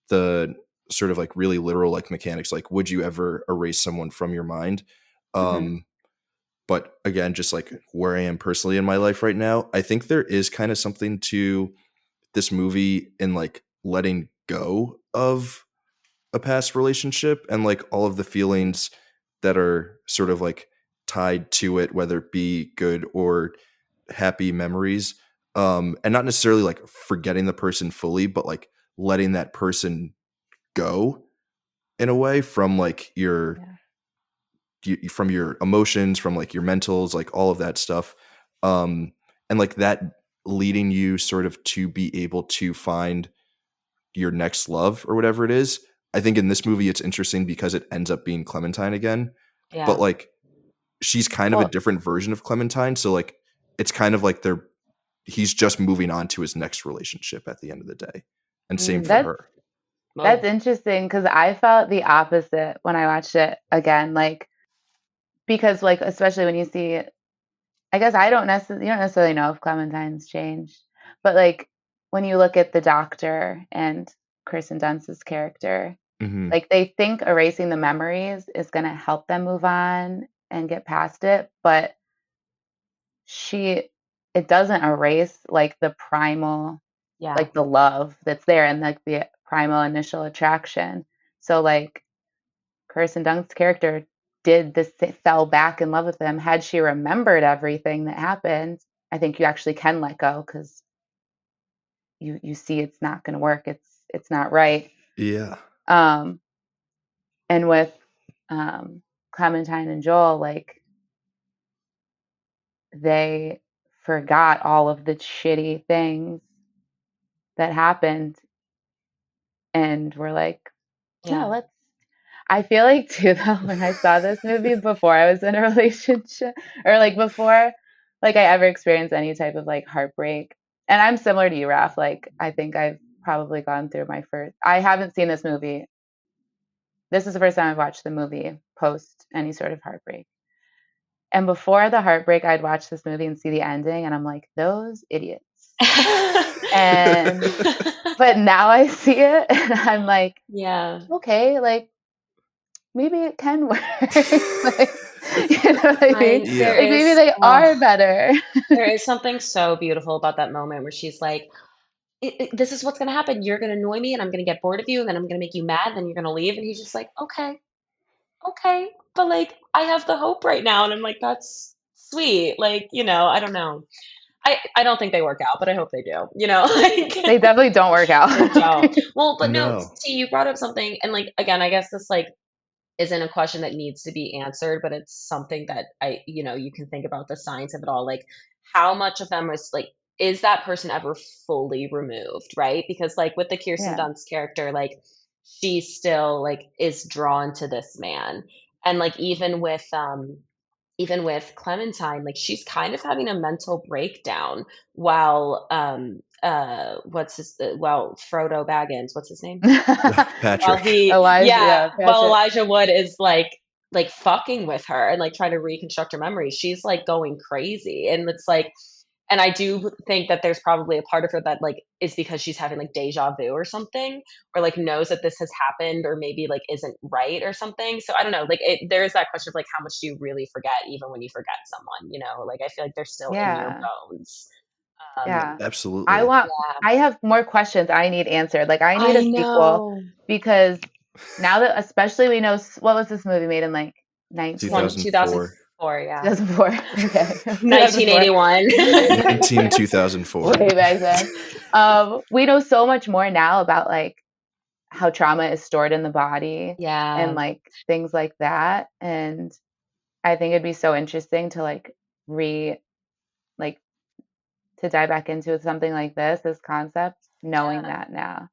the sort of like really literal like mechanics. Like, would you ever erase someone from your mind? Hmm. Um, but again, just like where I am personally in my life right now, I think there is kind of something to this movie in like letting go of a past relationship and like all of the feelings that are sort of like tied to it, whether it be good or happy memories. And not necessarily like forgetting the person fully, but like letting that person go in a way from like Yeah. from your emotions, from like your mentals, like all of that stuff. And like that leading you sort of to be able to find your next love or whatever it is. I think in this movie it's interesting because it ends up being Clementine again, but Yeah. like she's kind of a Well, different version of Clementine. So like it's kind of like he's just moving on to his next relationship at the end of the day. And same for Mm. that's her. that's Whoa. interesting because I felt the opposite when I watched it again. Like because like especially when you see, I guess you don't necessarily know if Clementine's changed, but like when you look at the doctor and Kirsten Dunst's character, Hmm. like they think erasing the memories is going to help them move on and get past it, but she it doesn't erase like the primal, Yeah. like the love that's there and like the primal initial attraction. So like Kirsten Dunst's character did this, fell back in love with him. Had she remembered everything that happened, I think you actually can let go because you see it's not going to work. It's not right. Yeah. Um, and with Clementine and Joel, like they forgot all of the shitty things that happened and were like, yeah, Yeah. let's. I feel like too though when I saw this movie before I was in a relationship or like before like I ever experienced any type of like heartbreak. And I'm similar to you, Raph. Like I think I've probably gone through my first. I haven't seen this movie. This is the first time I've watched the movie post any sort of heartbreak. And before the heartbreak, I'd watch this movie and see the ending, and I'm like, those idiots. And but now I see it, and I'm like, Yeah. okay, like maybe it can work. Like, you know what I mean? There Yeah. Like maybe is, they are better. there is something so beautiful about that moment where she's like, this is what's going to happen. You're going to annoy me and I'm going to get bored of you and then I'm going to make you mad and then you're going to leave. And he's just like, okay, okay. But like, I have the hope right now. And I'm like, that's sweet. Like, I don't know. I don't think they work out, but I hope they do, like They definitely don't work out. they don't. Well, but no, No. see, you brought up something. And like, again, I guess this like isn't a question that needs to be answered, but it's something that you can think about the science of it all. Like, how much of them is like, is that person ever fully removed, right? Because like with the Kirsten Yeah. Dunst character, like she still like is drawn to this man, and like even with Clementine, like she's kind of having a mental breakdown while while Frodo Baggins, what's his name? While Patrick. he Elijah, yeah, yeah, while Patrick. Elijah Wood is like fucking with her and like trying to reconstruct her memories, she's like going crazy. And it's like, and I do think that there's probably a part of her that like is because she's having like deja vu or something, or like knows that this has happened, or maybe like isn't right or something. So I don't know. Like there is that question of like how much do you really forget even when you forget someone? Like I feel like they're still in your Yeah. bones. Um, Yeah. I Absolutely. want yeah, I have more questions I need answered. Like I need a I sequel know. because now that especially we know what was this movie made in like 19 2000 2004. Or yeah, 2004. Okay. 2004. 1981. 2004. Way back then. We know so much more now about like how trauma is stored in the body and Yeah, like things like that. And I think it'd be so interesting to like like to dive back into something like this concept, knowing yeah. that now.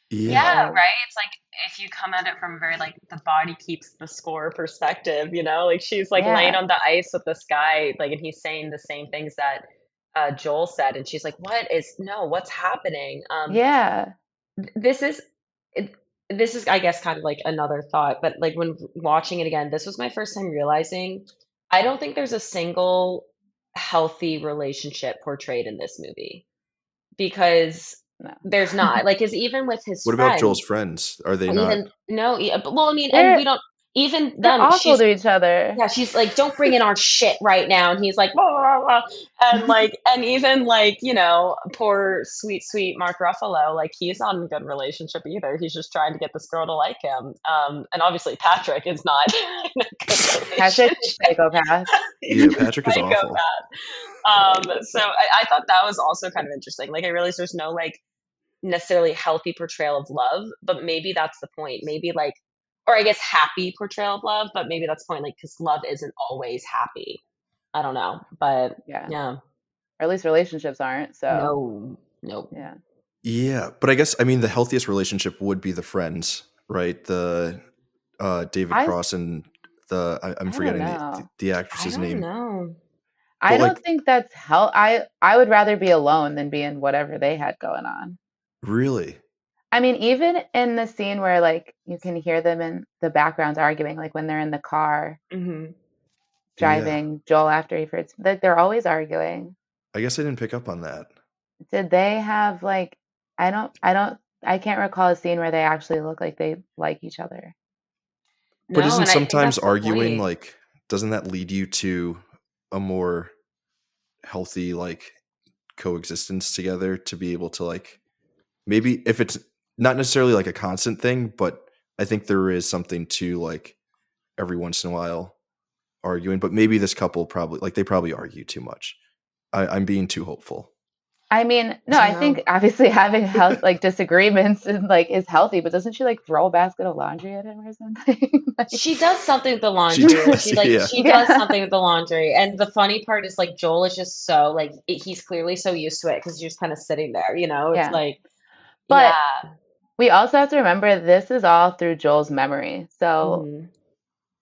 Yeah. Yeah, Because right. It's like if you come at it from very like the body keeps the score perspective, you know, like she's like laying yeah, on the ice with this guy, like, and he's saying the same things that Joel said, and she's like, "What is no? What's happening?" yeah, This is it, this is, I guess, kind of like another thought, but like when watching it again, this was my first time realizing I don't think there's a single healthy relationship portrayed in this movie because no. there's not like, because even with his What about friend. Joel's friends? Are they Well, not? even no, well, I mean, and we they're don't even they're them. awful to each other. Yeah, she's like, don't bring in our shit right now, and he's like, blah, blah, blah. And like, and even like, poor sweet sweet Mark Ruffalo, like he's not in a good relationship either. He's just trying to get this girl to like him. And obviously Patrick is not in a good Patrick's a relationship. psychopath. He's Yeah, a Patrick is awful. psychopath. So I thought that was also kind of interesting. Like I realized there's no like necessarily healthy portrayal of love, but maybe that's the point. Maybe like, or I guess happy portrayal of love, but maybe that's the point, like, because love isn't always happy. I don't know, but Yeah, yeah, or at least relationships aren't. So no. yeah, Yeah, but I guess I mean the healthiest relationship would be the friends, right? The David I Cross and I'm I don't forgetting know. the I actress's don't name, know. I but don't like think that's hell. I would rather be alone than be in whatever they had going on. really, I mean, even in the scene where like you can hear them in the background arguing, like when they're in the car Hmm. yeah. driving Joel after he first, like they're always arguing. I guess I didn't pick up on that. Did they have like I can't recall a scene where they actually look like they like each other. But No, isn't and I think sometimes that's the arguing point. like doesn't that lead you to a more healthy like coexistence together to be able to like maybe if it's not necessarily like a constant thing, but I think there is something to like every once in a while arguing, but maybe this couple probably like they probably argue too much. I'm being too hopeful. I mean, no, I I don't think know. obviously having health like disagreements is healthy, but doesn't she like throw a basket of laundry at him or something? Like, She does something with the She laundry, or does, she like yeah. she does yeah, something with the laundry. And the funny part is like Joel is just so like he's clearly so used to it because he's just kind of sitting there, It's yeah. like, But yeah. we also have to remember this is all through Joel's memory. So Hmm.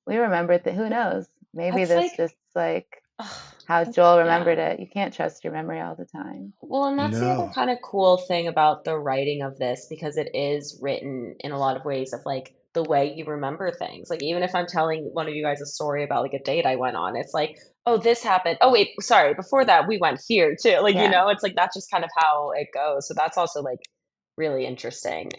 we remember that who knows? Maybe That's this like, just like ugh, how that's, Joel remembered yeah. it. You can't trust your memory all the time. Well, and that's the other No. kind of cool thing about the writing of this because it is written in a lot of ways of like the way you remember things. Like even if I'm telling one of you guys a story about like a date I went on, it's like, oh, this happened. Oh, wait, sorry, before that we went here too. Like, Yeah. it's like that's just kind of how it goes. So that's also like really interesting.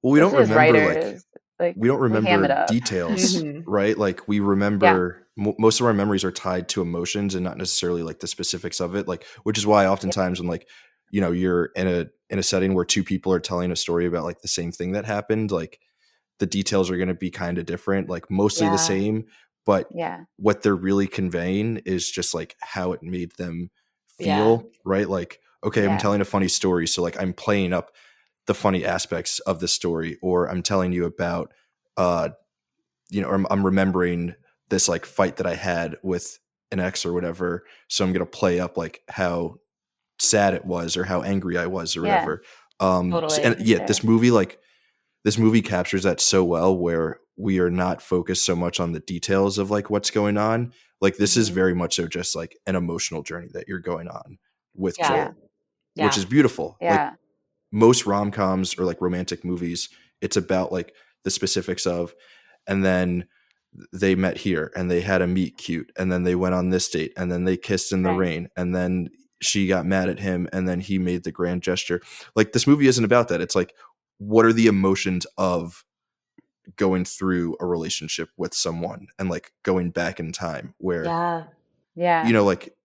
Well, Especially as writers, like we don't we ham it remember up. details, Hmm. right? Like we Yeah. remember most of our memories are tied to emotions and not necessarily like the specifics of it. Like, which is why Yeah. oftentimes when like you're in a setting where two people are telling a story about like the same thing that happened, like the details are going to be kind of different, like mostly the Yeah. same, but Yeah. what they're really conveying is just like how it made them Yeah. feel, right? Like, okay, I'm Yeah. telling a funny story, so like I'm playing up the funny aspects of the story, or I'm telling you about uh or I'm remembering this like fight that I had with an ex or whatever, so I'm going to play up like how sad it was or how angry I was or Yeah. whatever. And Totally. For yeah, sure. this movie captures that so well where we are not focused so much on the details of like what's going on. Like this is Hmm. very much so just like an emotional journey that you're going on with Yeah. Yeah. Joel, which Yeah. is beautiful. Like Yeah. most rom-coms or like romantic movies, it's about like the specifics of, and then they met here and they had a meet cute and then they went on this date and then they kissed in the Right. rain and then she got mad at him and then he made the grand gesture. Like this movie isn't about that. It's like, what are the emotions of going through a relationship with someone and like going back in time where, Yeah. Yeah. like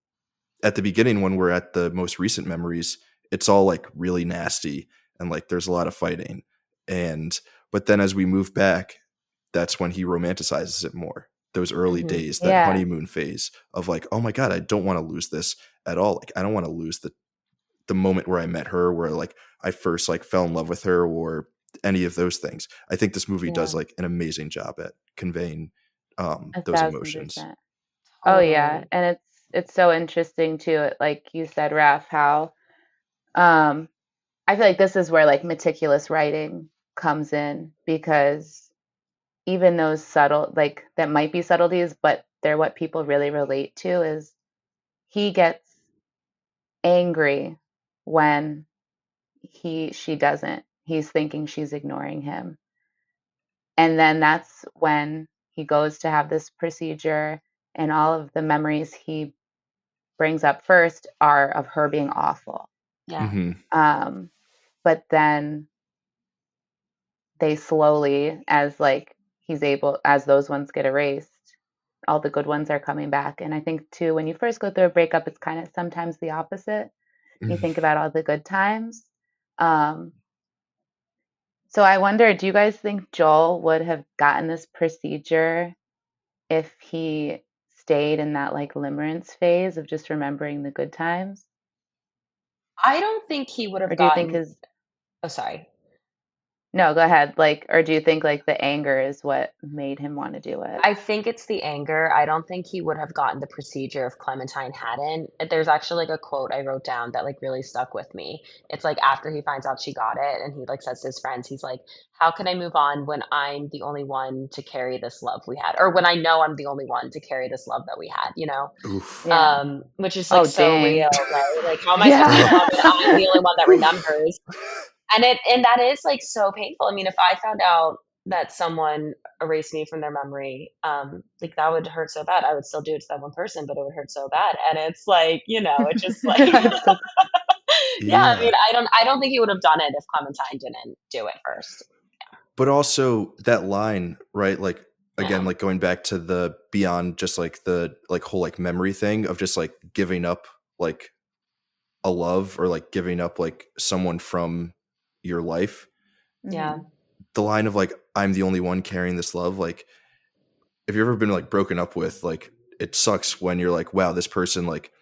at the beginning when we're at the most recent memories, it's all like really nasty and like there's a lot of fighting. But then as we move back, that's when he romanticizes it more. those early Mhm. days, that Yeah. honeymoon phase of like, oh my God, I don't want to lose this at all. Like, I don't want to lose the moment where I met her, where like I first like fell in love with her, or any of those things. I think this movie does Yeah. like an amazing job at conveying those emotions. 1,000%. Oh yeah, Totally. and it's so interesting too. Like you said, Raf, how um, I feel like this is where like meticulous writing comes in, because even those subtle, like that might be subtleties, but they're what people really relate to. Is he gets angry when she doesn't. He's thinking she's ignoring him. And then that's when he goes to have this procedure, and all of the memories he brings up first are of her being awful. Yeah. Mm-hmm. But then they slowly, as like he's able, as those ones get erased, all the good ones are coming back. And I think too, when you first go through a breakup, it's kind of sometimes the opposite. You think about all the good times. Um, so I wonder, do you guys think Joel would have gotten this procedure if he stayed in that like limerence phase of just remembering the good times? I don't think he would Or have do you think gotten. his, Oh, sorry. no, go ahead. Like, or do you think like the anger is what made him want to do it? I think it's the anger. I don't think he would have gotten the procedure if Clementine hadn't. There's actually like a quote I wrote down that like really stuck with me. It's like after he finds out she got it and he like says to his friends, he's like, "How can I move on when I'm the only one to carry this love we had? Or when I know I'm the only one to carry this love that we had, you know?" Oof. Yeah. Which is like Oh, so dang. real, right? Like, how am I supposed to move Yeah. on when I'm the only one that remembers? And that is like so painful. I mean, if I found out that someone erased me from their memory, like that would hurt so bad. I would still do it to that one person, but it would hurt so bad. And it's like, it's just like, I'm so yeah. I mean, Yeah. I don't think he would have done it if Clementine didn't do it first. But also that line, right? Like, again, Yeah, like going back to the beyond just like the like whole like memory thing of just like giving up like a love, or like giving up like someone from your life. yeah, Mhm. The line of like, I'm the only one carrying this love, like if you've ever been like broken up with, like it sucks when you're like, wow, this person like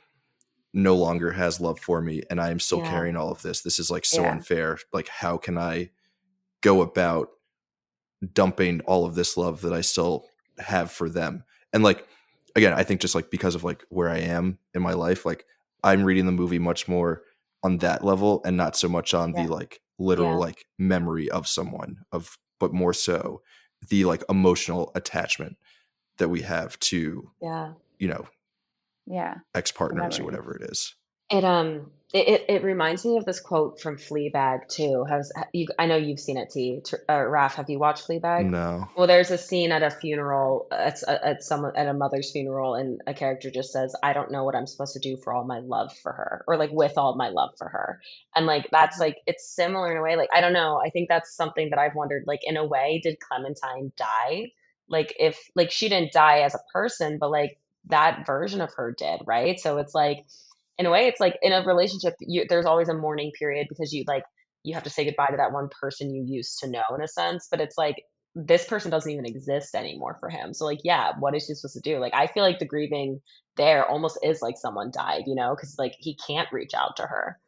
no longer has love for me and I am still yeah, carrying all of this. This is like so Yeah. unfair. Like, how can I go about dumping all of this love that I still have for them? And like, again, I think just like because of like where I am in my life, like I'm reading the movie much more on that level and not so much on the Yeah. like literal yeah, like memory of someone, of but more so the like emotional attachment that we have to, yeah. you know, Yeah. The ex-partners or memories. whatever it is. It reminds me of this quote from Fleabag too. I know you've seen it, Raf, have you watched Fleabag? No. Well, there's a scene at a funeral, at a mother's funeral, and a character just says, "I don't know what I'm supposed to do for all my love for her," or like with all my love for her. And like that's Mhm. like it's similar in a way. Like I don't know. I think that's something that I've wondered. Like in a way, did Clementine die? Like if like she didn't die as a person, but like that version of her did, right? So it's like in a way, it's like in a relationship, there's always a mourning period because you have to say goodbye to that one person you used to know in a sense. But it's like this person doesn't even exist anymore for him. So like, yeah, what is she supposed to do? Like, I feel like the grieving there almost is like someone died, because like he can't reach out to her.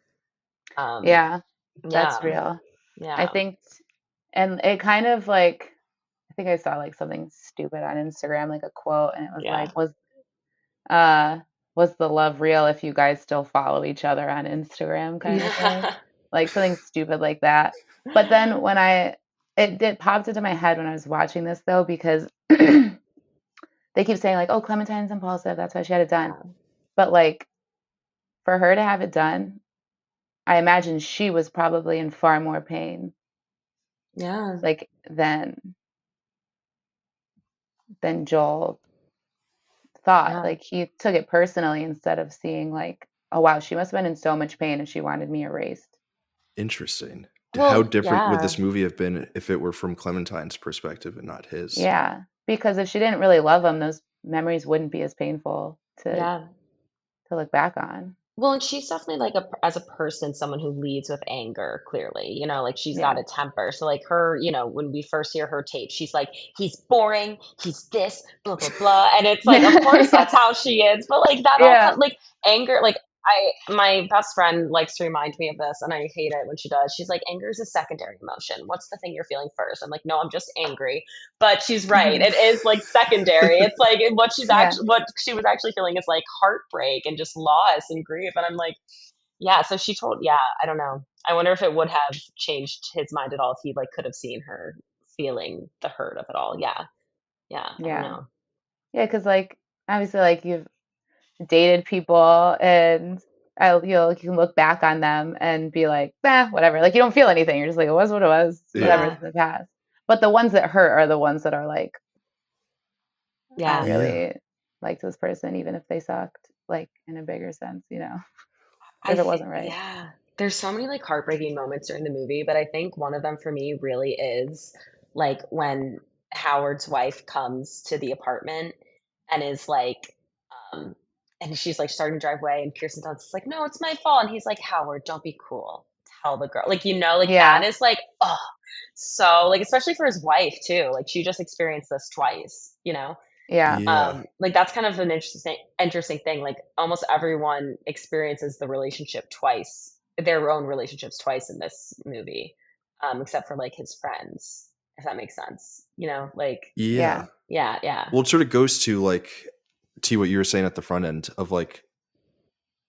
Um, Yeah, yeah, that's real. I yeah, think, and it kind of like, I think I saw like something stupid on Instagram, like a quote, and it was yeah, like, uh, was the love real if you guys still follow each other on Instagram, kind of thing? Like something stupid like that. But then when it popped into my head when I was watching this though, because they keep saying like, oh, Clementine's impulsive, that's why she had it done. yeah, But like for her to have it done, I imagine she was probably in far more pain, yeah, like than Joel thought. yeah. Like he took it personally instead of seeing like, oh wow, she must have been in so much pain if she wanted me erased. Interesting. How Well, different would yeah, this movie have been if it were from Clementine's perspective and not his? Yeah, because if she didn't really love him, those memories wouldn't be as painful to yeah. look back on. Well, and she's definitely like as a person, someone who leads with anger, clearly, like she's got Yeah. a temper. So like her, when we first hear her tape, she's like, he's boring, he's this, blah, blah, blah. And it's like, of course Yeah. that's how she is. But like that all Yeah. comes like anger, like my best friend likes to remind me of this, and I hate it when she does. She's like, anger is a secondary emotion. What's the thing you're feeling first? I'm like, no, I'm just angry. But she's right. Mhm. It is like secondary. It's like Yeah. what she was actually feeling is like heartbreak and just loss and grief. And I'm like, yeah. So yeah, I don't know. I wonder if it would have changed his mind at all if he like could have seen her feeling the hurt of it all. Yeah. Yeah. I don't Yeah. know. Yeah, because like obviously like you've dated people and you can look back on them and be like, whatever. Like you don't feel anything. You're just like, it was what it was, whatever, Yeah. Yeah. it's in the past. But the ones that hurt are the ones that are like, I Yeah. Yeah. really liked this person, even if they sucked, like in a bigger sense, I if it think, wasn't right. yeah. There's so many like heartbreaking moments during the movie, but I think one of them for me really is like when Howard's wife comes to the apartment and is like, um, and she's like starting to drive away, and Kirsten Dunst's like, no, it's my fault. And he's like, Howard, don't be cruel. Tell the girl. Like, like that Yeah. is like, oh, so like, especially for his wife too. Like, she just experienced this twice. Yeah. Yeah. Like that's kind of an interesting thing. Like almost everyone experiences their own relationships twice in this movie, except for like his friends, if that makes sense. Like Yeah. Yeah. yeah, yeah, Well, it sort of goes to like to what you were saying at the front end of like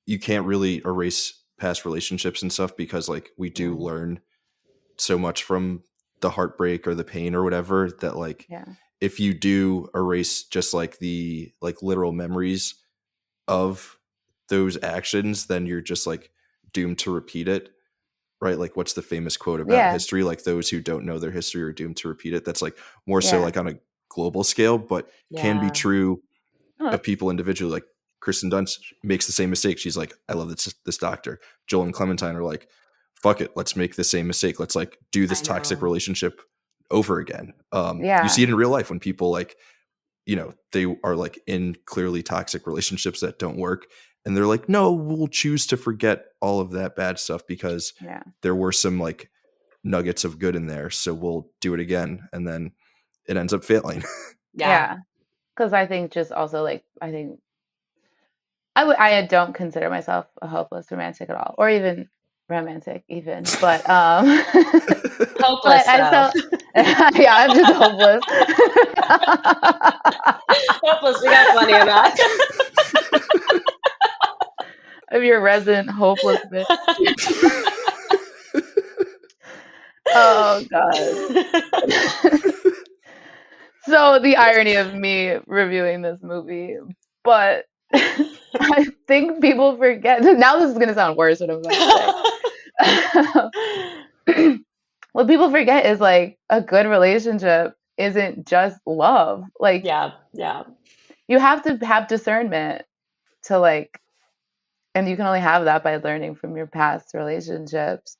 you can't really erase past relationships and stuff because like we do Mhm. learn so much from the heartbreak or the pain or whatever that like Yeah. if you do erase just like the like literal memories of those actions, then you're just like doomed to repeat it. Right? Like what's the famous quote about Yeah. history? Like those who don't know their history are doomed to repeat it. That's like more so Yeah. like on a global scale, but can be Yeah, true Oh, of people individually. Like Kristen Dunst makes the same mistake. She's like, I love this doctor. Joel and Clementine are like, fuck it, let's make the same mistake. Let's like do this I toxic know. relationship over again. You see yeah. it in real life when people like, they are like in clearly toxic relationships that don't work. And they're like, no, we'll choose to forget all of that bad stuff because Yeah. there were some like nuggets of good in there. So we'll do it again. And then it ends up failing. Yeah, Yeah. Because I think just also like I don't consider myself a hopeless romantic at all, or even romantic even. But hopeless but I though. still yeah, I'm just hopeless. Hopeless. We got plenty of that. I'm your resident hopeless bitch. Oh God. So the irony of me reviewing this movie, but I think people forget. Now this is gonna sound worse what I'm about to say. What people forget is like a good relationship isn't just love. Like Yeah, yeah, you have to have discernment to like, and you can only have that by learning from your past relationships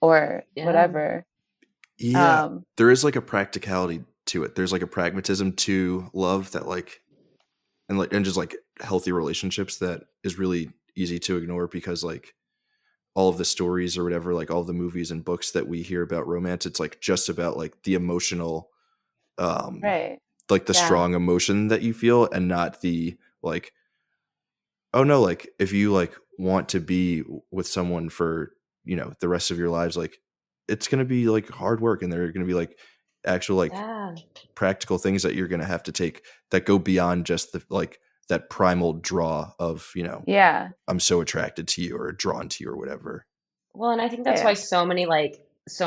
or yeah, whatever. Yeah, Um, there is like a practicality to it. There's like a pragmatism to love that like and just like healthy relationships that is really easy to ignore because like all of the stories or whatever, like all the movies and books that we hear about romance, it's like just about like the emotional um right. like the yeah, strong emotion that you feel and not the like, oh no, like if you like want to be with someone for, the rest of your lives, like it's going to be like hard work and there are going to be like actual like yeah. practical things that you're going to have to take that go beyond just the like that primal draw of, Yeah. I'm so attracted to you or drawn to you or whatever. Well, and I think that's Yeah. why so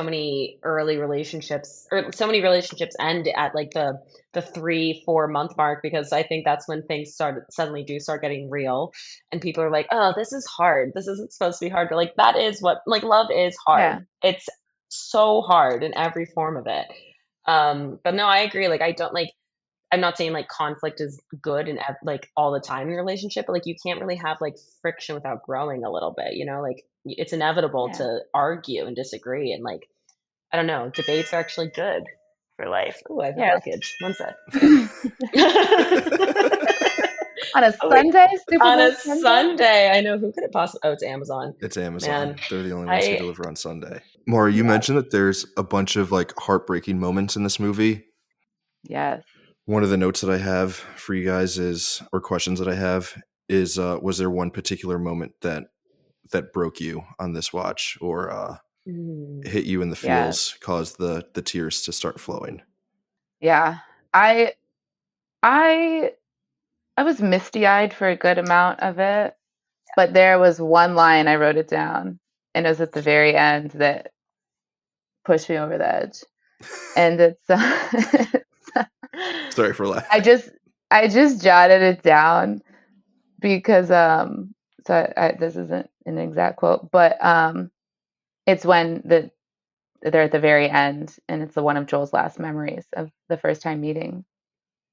many early relationships or so many relationships end at like the 3-4 month mark, because I think that's when things start getting real, and people are like, oh, this is hard. This isn't supposed to be hard, but like that is what like love is hard. Yeah. It's so hard in every form of it. But no, I agree. Like I don't like I'm not saying like conflict is good and like all the time in a relationship, but like you can't really have like friction without growing a little bit, like it's inevitable Yeah. to argue and disagree, and like I don't know, debates are actually good for life. Ooh, I have a Yeah. package. One sec. On a Oh, wait. Sunday, Super On Bowl a Sunday. Sunday. I know, who could it possibly? Oh, it's Amazon. It's Amazon. Man, They're the only ones who I deliver on Sunday. Maura, you yeah. mentioned that there's a bunch of like heartbreaking moments in this movie. Yes. One of the notes that I have for you guys is, or questions that I have is, was there one particular moment that broke you on this watch, or Mm. hit you in the Yes. feels, caused the tears to start flowing? Yeah. I I I was misty-eyed for a good amount of it, but there was one line I wrote it down, and it was at the very end that pushed me over the edge. And it's Sorry for I laughing. just I just jotted it down because this isn't an exact quote, but it's when they're at the very end, and it's one of Joel's last memories of the first time meeting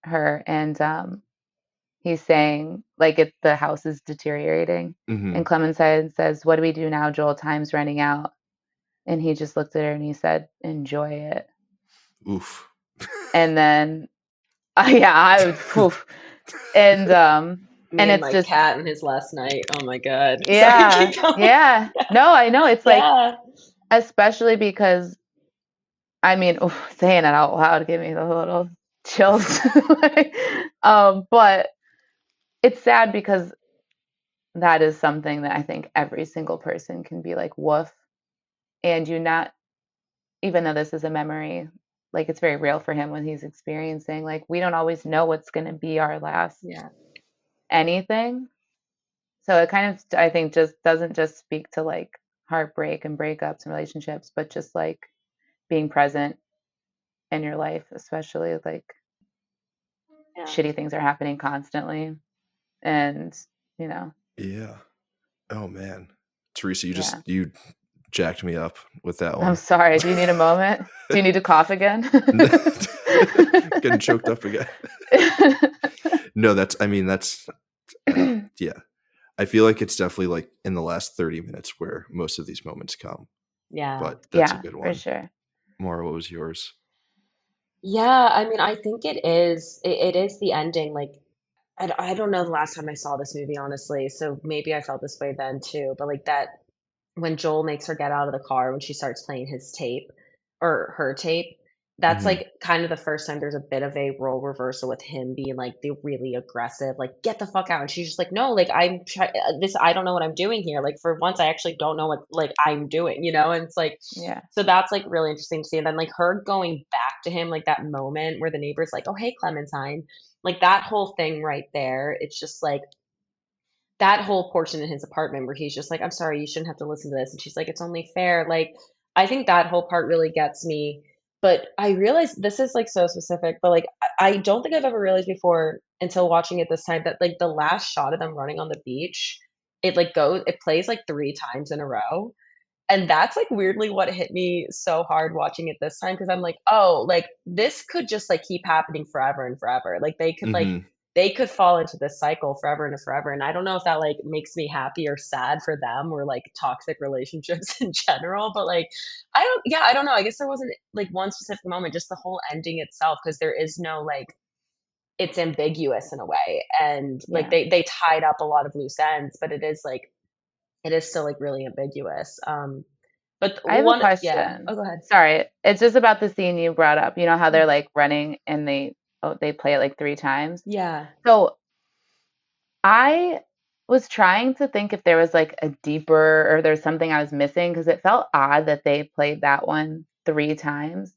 her, and he's saying like the house is deteriorating, Mm-hmm. and Clementine says, "What do we do now, Joel? Time's running out." And he just looked at her and he said, "Enjoy it." Oof. And then yeah, I would poof. And Me and and it's my just cat and his last night. Oh my God. Sorry, yeah, keep going. yeah. No, I know. It's like, Yeah. especially because I mean, oof, saying it out loud gave me the little chills. Like, but it's sad because that is something that I think every single person can be like, woof. And you not, even though this is a memory, like it's very real for him when he's experiencing, like, we don't always know what's going to be our last Yeah. anything. So it kind of, I think, just doesn't just speak to like heartbreak and breakups and relationships, but just like being present in your life, especially like Yeah. shitty things are happening constantly. And, you know, Yeah. Oh man, Teresa, you yeah. you jacked me up with that I'm one. sorry. Do you need a moment? Do you need to cough again? Getting choked up again. No, that's yeah. I feel like it's definitely like in the last 30 minutes where most of these moments come, Yeah. but that's a Yeah, good for one. sure. Maura, what was yours? Yeah. I mean, I think it is the ending. Like, I don't know the last time I saw this movie, honestly. So maybe I felt this way then too. But like that, when Joel makes her get out of the car when she starts playing his tape or her tape, that's Mm-hmm. like kind of the first time there's a bit of a role reversal with him being like the really aggressive, like get the fuck out, and she's just like, no, like this, I don't know what I'm doing here. Like for once, I actually don't know what like I'm doing, you know. And it's like, Yeah. so that's like really interesting to see. And then like her going back to him, like that moment where the neighbor's like, oh hey Clementine, like that whole thing right there. It's just like that whole portion in his apartment where he's just like, I'm sorry, you shouldn't have to listen to this. And she's like, it's only fair. Like, I think that whole part really gets me. But I realized this is like so specific, but like, I don't think I've ever realized before until watching it this time that like the last shot of them running on the beach, it plays like three times in a row. And that's like weirdly what hit me so hard watching it this time because I'm like, oh, like this could just like keep happening forever and forever. Mm-hmm. They could fall into this cycle forever and forever. And I don't know if that like makes me happy or sad for them or like toxic relationships in general, but like I don't know. I guess there wasn't like one specific moment, just the whole ending itself, because there is no like it's ambiguous in a way. And like Yeah. they tied up a lot of loose ends, but it is still like really ambiguous. But I have a one, yeah. question. Oh, go ahead. Sorry. It's just about the scene you brought up. You know how they're Mm. like running and they play it like three times. Yeah. So I was trying to think if there was like a deeper or there's something I was missing because it felt odd that they played that one three times.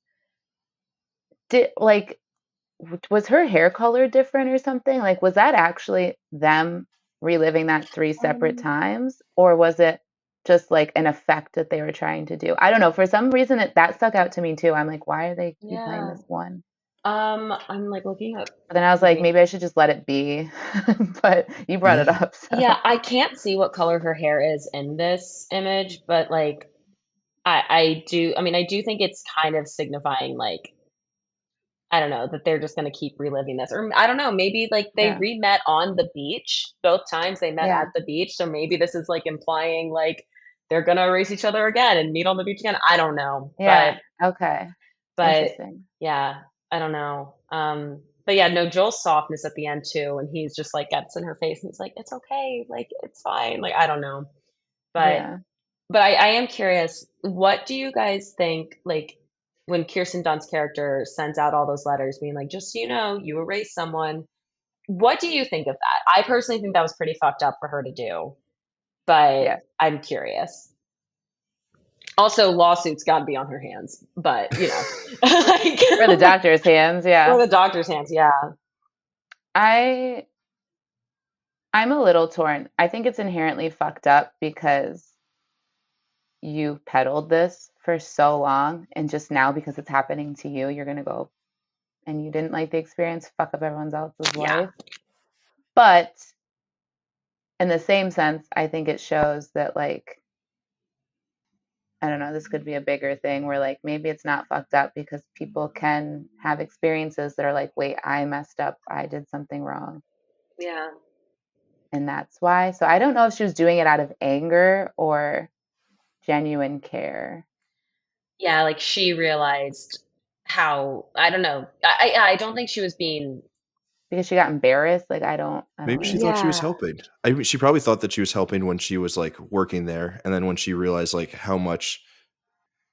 Did like was her hair color different or something? Like was that actually them reliving that three separate Um, times or was it just like an effect that they were trying to do? I don't know. For some reason that stuck out to me too. I'm like, why are they keep playing yeah. this one? I'm like looking up. But then I was like, Wait. maybe I should just let it be. But you brought it Yeah. up, Yeah, so I can't see what color her hair is in this image, but like I do. I mean, I do think it's kind of signifying like I don't know that they're just gonna keep reliving this, or I don't know. Maybe like they yeah. re-met on the beach both times they met at Yeah. the beach, so maybe this is like implying like they're gonna erase each other again and meet on the beach again. I don't know, Yeah. Okay. but Interesting. yeah, I don't know. But yeah, no, Joel's softness at the end too, and he's just like gets in her face and he's like, "It's okay, like it's fine." Like I don't know, but Yeah. I am curious. What do you guys think? Like when Kirsten Dunst's character sends out all those letters, being like, "Just so you know, you erased someone." What do you think of that? I personally think that was pretty fucked up for her to do, but Yeah. I'm curious. Also, lawsuits got to be on her hands, but you know, like For the doctor's hands, or yeah. the doctor's hands. Yeah, I'm a little torn. I think it's inherently fucked up because you peddled this for so long, and just now because it's happening to you, you're gonna go and you didn't like the experience, fuck up everyone else's yeah, life. But in the same sense, I think it shows that, like, I don't know, this could be a bigger thing where, like, maybe it's not fucked up because people can have experiences that are like, wait, I messed up, I did something wrong, yeah. and that's why. So I don't know if she was doing it out of anger or genuine care. Yeah, like she realized how, I don't know. I don't think she was being, Because she got embarrassed. Like, I don't Maybe she really. thought she was yeah, helping. I mean, she probably thought that she was helping when she was like working there, and then when she realized like how much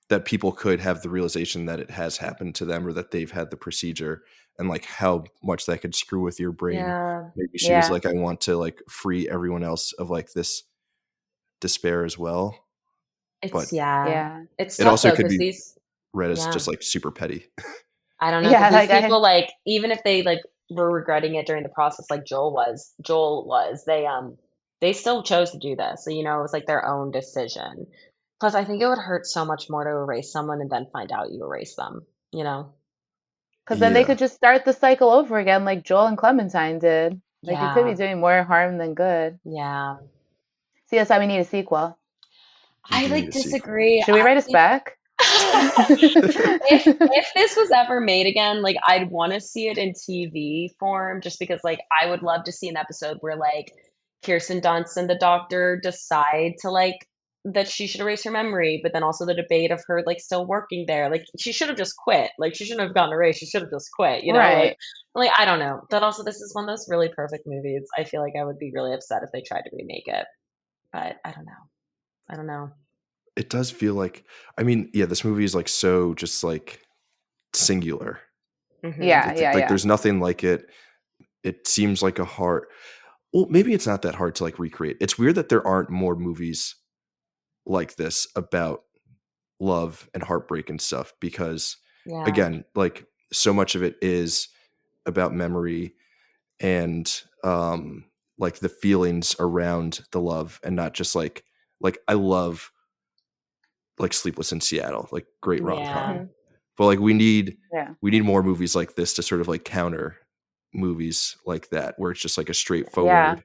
that people could have the realization that it has happened to them or that they've had the procedure, and like how much that could screw with your brain. yeah. Maybe she was Yeah. like, I want to like free everyone else of like this despair as well. But Yeah. Yeah. It's it tough also though, could because be these, read as yeah, just like super petty. I don't know, Yeah, because these like people, like, even if they like were regretting it during the process, like Joel was, they still chose to do this. So, you know, it was like their own decision. Plus, I think it would hurt so much more to erase someone and then find out you erased them, you know? because then they Yeah. could just start the cycle over again, like Joel and Clementine did. Like, it could be Yeah, doing more harm than good. yeah. See, that's why we need a sequel. We I do need like a sequel. disagree. Should we write a I spec? if this was ever made again, like I'd want to see it in TV form, just because like I would love to see an episode where like Kirsten Dunst and the doctor decide to like that she should erase her memory, but then also the debate of her like still working there. Like she should have just quit. Like she shouldn't have gotten erased. She should have just quit. You know, Right. like I don't know. But also, this is one of those really perfect movies. I feel like I would be really upset if they tried to remake it, but I don't know. I don't know. It does feel like, I mean, yeah, this movie is like so just like singular. Hmm. Yeah, yeah, Like yeah. there's nothing like it. It seems like a hard, well, maybe it's not that hard to like recreate. It's weird that there aren't more movies like this about love and heartbreak and stuff, because Yeah. again, like so much of it is about memory and like the feelings around the love, and not just like I love like Sleepless in Seattle, like great rom-com. Yeah. Mhm. But like Yeah. we need more movies like this to sort of like counter movies like that where it's just like a Yeah. straightforward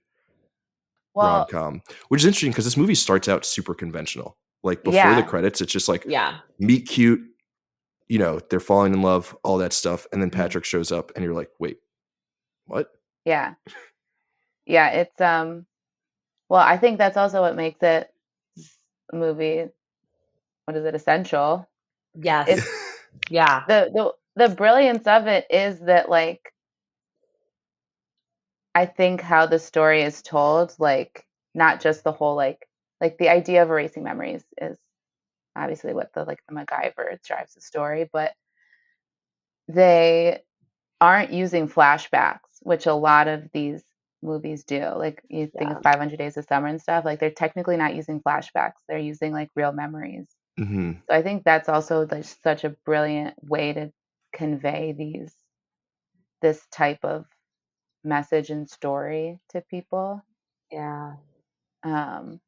Well, rom-com, which is interesting because this movie starts out super conventional. Like before the yeah. credits, it's just like Yeah. meet cute, you know, they're falling in love, all that stuff, and then Mhm. Patrick shows up and you're like, wait, what? Yeah. Yeah, it's well, I think that's also what makes it a movie, what is it, essential. It's Yes. Yeah. the brilliance of it is that, like, I think how the story is told, like, not just the whole, like the idea of erasing memories is obviously what the MacGyver drives the story, but they aren't using flashbacks, which a lot of these movies do. Like, you think Yeah. of 500 Days of Summer and stuff, like they're technically not using flashbacks. They're using like real memories. Hmm. So I think that's also like such a brilliant way to convey this type of message and story to people. Yeah. Um,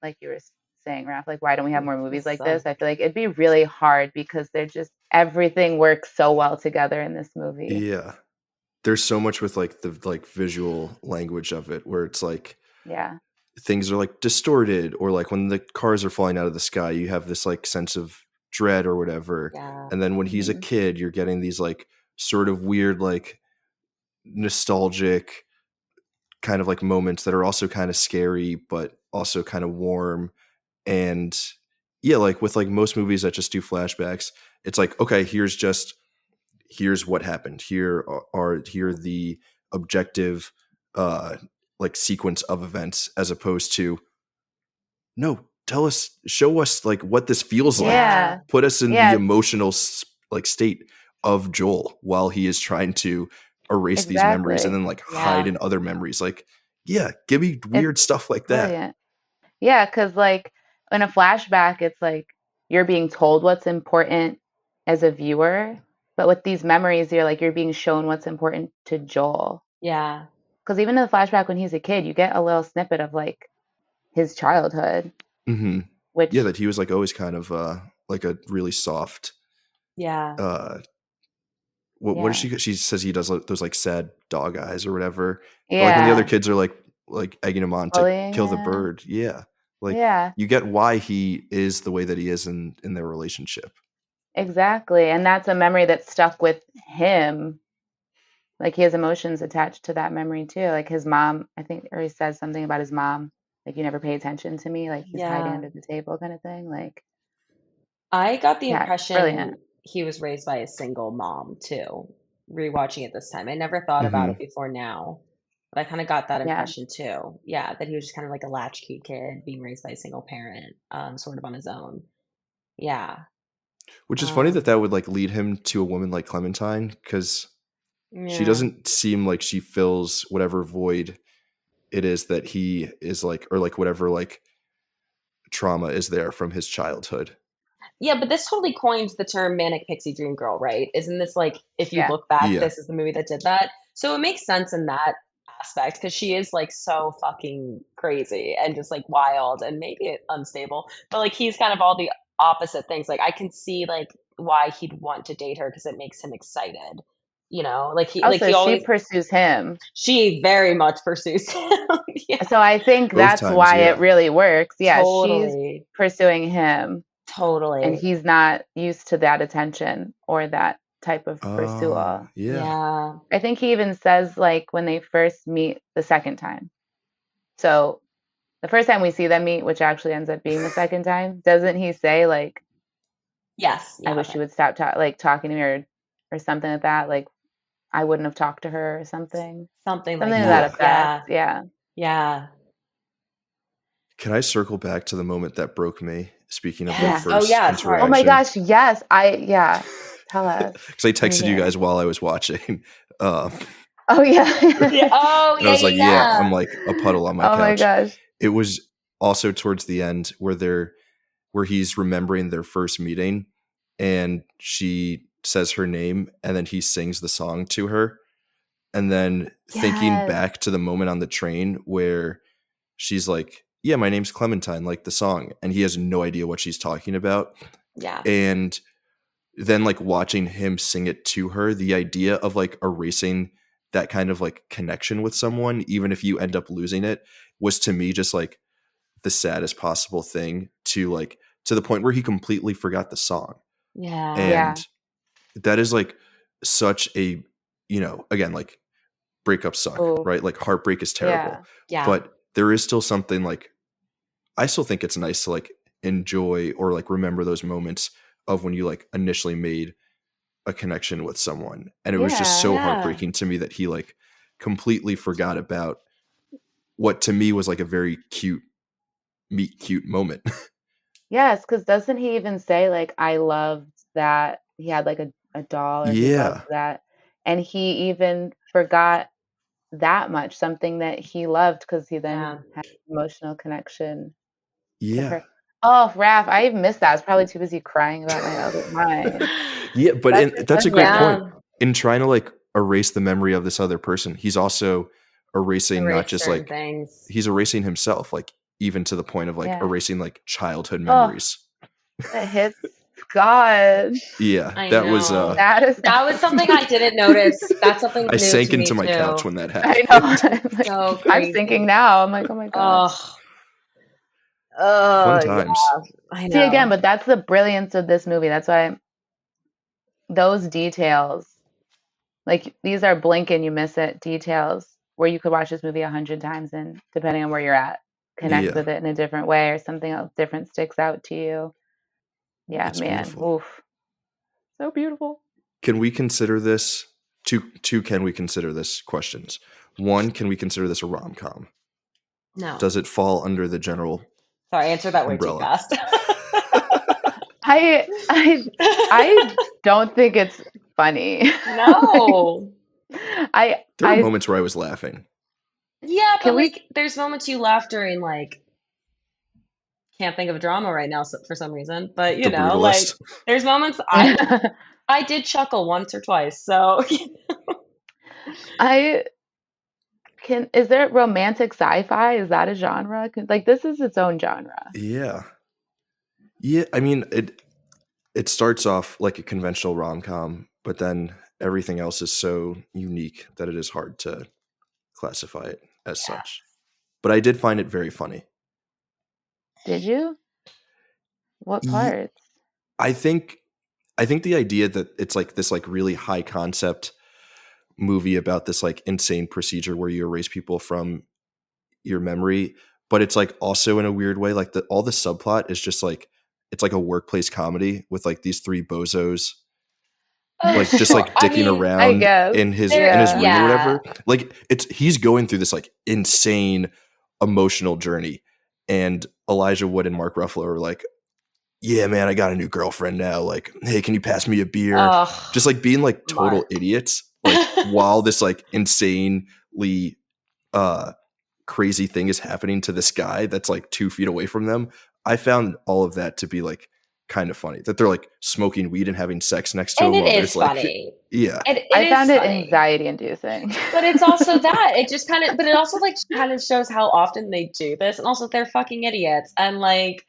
like you were saying, Raph, like, why don't we have more movies It's like this? I feel like it'd be really hard because they're just everything works so well together in this movie. Yeah. There's so much with like the like visual language of it where it's like Yeah. things are like distorted, or like when the cars are falling out of the sky, you have this like sense of dread or whatever. yeah. And then when he's a Hmm. kid, you're getting these like sort of weird, like nostalgic kind of like moments that are also kind of scary, but also kind of warm. And yeah, like with like most movies that just do flashbacks, it's like, okay, here's what happened. Here are the objective like sequence of events, as opposed to, no, tell us, show us like what this feels like. Yeah. Put us in the Yeah. emotional like state of Joel while he is trying to erase these memories and Exactly. then like hide in other memories. Like, yeah, give me weird stuff like that. Brilliant. Yeah, because like in a flashback, it's like you're being told what's important as a viewer, but with these memories, you're being shown what's important to Joel. Yeah. Because even in the flashback when he's a kid, you get a little snippet of like his childhood, Mm-hmm. which Yeah, that he was like always kind of like a really soft. Yeah. What does she says he does those like sad dog eyes or whatever. But like when the other yeah, kids are like egging him on to bullying kill the him. bird. Yeah. Like Yeah, you get why he is the way that he is in their relationship. exactly. And that's a memory that's stuck with him. Like he has emotions attached to that memory too. Like his mom, I think, or he says something about his mom, like you never pay attention to me, like he's hiding Yeah. under the table kind of thing. Like, I got the yeah, brilliant. impression he was raised by a single mom too, rewatching it this time. I never thought about it before now, but I kind of got that Yeah. impression too. Yeah, that he was just kind of like a latchkey kid being raised by a single parent, sort of on his own. Yeah. Which is funny Um, that would like lead him to a woman like Clementine, because she yeah. doesn't seem like she fills whatever void it is that he is like, or like whatever like trauma is there from his childhood. Yeah, but this totally coins the term manic pixie dream girl, right? Isn't this like, if you Yeah. look back, Yeah. this is the movie that did that? So it makes sense in that aspect because she is like so fucking crazy and just like wild and maybe unstable. But like he's kind of all the opposite things. Like I can see like why he'd want to date her because it makes him excited. You know, like he Also, she always, pursues him. she very much pursues him. Yeah, So I think Both that's times, why yeah. it really works. Yeah, she's totally, pursuing him, and totally. he's not used to that attention or that type of pursuit. Yeah. Yeah. I think he even says like when they first meet the second time. So the first time we see them meet, which actually ends up being the second time, doesn't he say like, Yes. "I Yeah. wish Okay. you would stop talking to me," or something like that? Like I wouldn't have talked to her or something, Something like something to Yeah. that that. effect. Yeah. Yeah. Yeah. Can I circle back to the moment that broke me? Speaking of their Yes. Oh, first yeah. Sorry. Oh my interaction. gosh, yes. Yeah. Tell us. Because I Let me texted you hear. guys while I was watching. Oh yeah. Yeah. Oh, And I yeah, was yeah, like, yeah, yeah. I'm like a puddle on my Oh my couch. gosh. It was also towards the end where he's remembering their first meeting and she says her name and then he sings the song to her. And then thinking Yes. back to the moment on the train where she's like, yeah, my name's Clementine, like the song. And he has no idea what she's talking about. Yeah. And then like watching him sing it to her, the idea of like erasing that kind of like connection with someone, even if you end up losing it, was to me just like the saddest possible thing, to the point where he completely forgot the song. Yeah. And that is like such a, again, like breakups suck, Oh, right? Like heartbreak is terrible. yeah. Yeah. But there is still something like, I still think it's nice to like enjoy or like remember those moments of when you like initially made a connection with someone. And it was just so Yeah. heartbreaking to me that he like completely forgot about what to me was like a very cute meet cute moment. Yes, because doesn't he even say like I loved that he had like a doll or he loved Yeah. that, and he even forgot that much, something that he loved because he then Yeah. had an emotional connection to Yeah. her. Oh, Raph, I missed that. I was probably too busy crying about mine. Yeah, but that's a great Yeah. point. In trying to like erase the memory of this other person, he's also erasing not Erase just certain like, things. he's erasing himself, like even to the point of like Yeah. erasing like childhood Oh, memories. that hits God. Yeah, I that was know. That was something I didn't notice. That's something I new sank to me into my couch too. when that I happened. know. So I'm crazy. thinking now. I'm like, oh my God. Fun Yeah, times. I See, again, know. but that's the brilliance of this movie. That's why those details, like these are blink and you miss it details where you could watch this movie 100 times and depending on where you're at, connect Yeah, with it in a different way or something else different sticks out to you. Yeah, it's man. beautiful. Oof. So beautiful. Can we consider this two? Can we consider this questions? One, can we consider this a rom-com? No. Does it fall under the general Sorry, I answered that way too umbrella? fast. I don't think it's funny. No. There were I moments where I was laughing. Yeah, but Can we- like, there's moments you laugh during, like, can't think of a drama right now for some reason, but The like, Brutalist. there's moments I did chuckle once or twice, so is there romantic sci-fi? Is that a genre? Like this is its own genre. Yeah. Yeah, I mean it starts off like a conventional rom-com, but then everything else is so unique that it is hard to classify it as such. But I did find it very funny. Did you? What parts? I think the idea that it's like this like really high concept movie about this like insane procedure where you erase people from your memory, but it's like also in a weird way like all the subplot is just like it's like a workplace comedy with like these three bozos like just sure. like dicking I mean, around I guess. in his Yeah. ring or whatever. Like he's going through this like insane emotional journey, and Elijah Wood and Mark Ruffalo are like, yeah, man, I got a new girlfriend now. Like, hey, can you pass me a beer? Just like being like total idiots, like while this like insanely crazy thing is happening to this guy that's like 2 feet away from them. I found all of that to be like kind of funny that they're like smoking weed and having sex next to and him. it is funny. Yeah. I found it anxiety inducing. But it's also that it just kind of, but it also like kind of shows how often they do this, and also they're fucking idiots, and like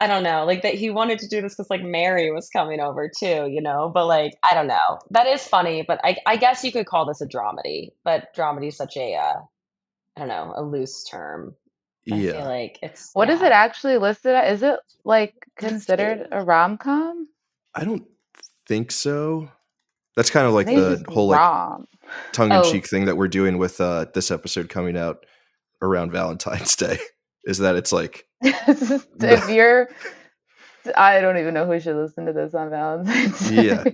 I don't know, like that he wanted to do this because like Mary was coming over too, but like I don't know, that is funny, but I guess you could call this a dramedy, but dramedy is such a I don't know, a loose term. I feel like it's What is it actually listed at? Is it like considered a rom-com? I don't think so. That's kind of like I think the it's whole rom. like tongue-in-cheek thing that we're doing with this episode coming out around Valentine's Day is that it's like if you're I don't even know who should listen to this on Valentine's Day. Yeah,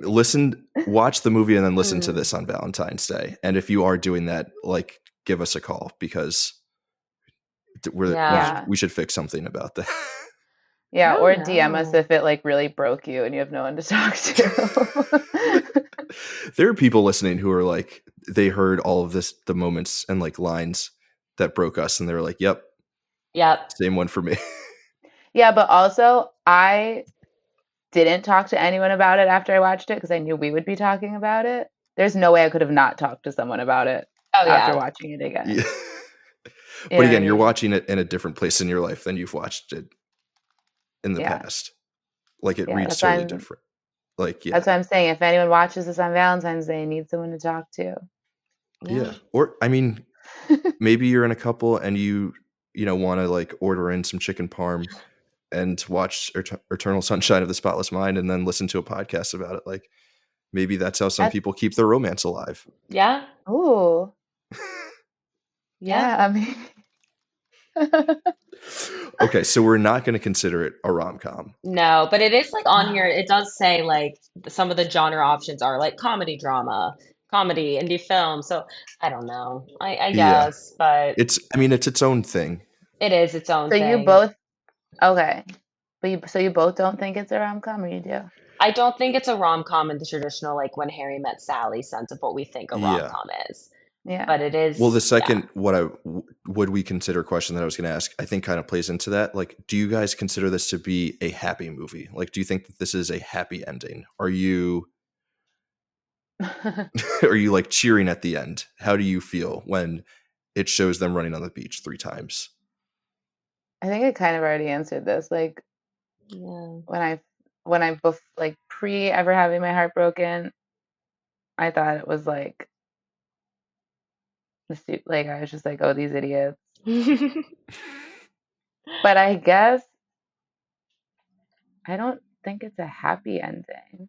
watch the movie and then listen to this on Valentine's Day. And if you are doing that, like give us a call because we should fix something about that. Yeah, or DM us if it like really broke you and you have no one to talk to. There are people listening who are like, they heard all of the moments and like lines that broke us, and they were like, "Yep, same one for me." Yeah, but also I didn't talk to anyone about it after I watched it because I knew we would be talking about it. There's no way I could have not talked to someone about it after watching it again. Yeah. But again, you're watching it in a different place in your life than you've watched it in the past. Like it reads totally different. Like, yeah. That's what I'm saying. If anyone watches this on Valentine's Day, need someone to talk to. Yeah. Or I mean, maybe you're in a couple and you want to like order in some chicken parm and watch Eternal Sunshine of the Spotless Mind and then listen to a podcast about it. Like maybe that's how some people keep their romance alive. Yeah. Ooh. Yeah, I mean. Okay, so we're not going to consider it a rom-com. No, but it is like on here. It does say like some of the genre options are like comedy, drama, comedy, indie film. So I don't know. I guess, but it's its own thing. It is its own thing. So you both okay. But you both don't think it's a rom-com, or you do? I don't think it's a rom-com in the traditional like When Harry Met Sally sense of what we think a rom-com is. Yeah. But it is. Well, the second would we consider question that I was going to ask, I think kind of plays into that. Like, do you guys consider this to be a happy movie? Like, do you think that this is a happy ending? Are you like cheering at the end? How do you feel when it shows them running on the beach 3 times? I think I kind of already answered this. Like, when I like pre ever having my heart broken, I thought it was like I was just like, oh, these idiots. But I guess I don't think it's a happy ending.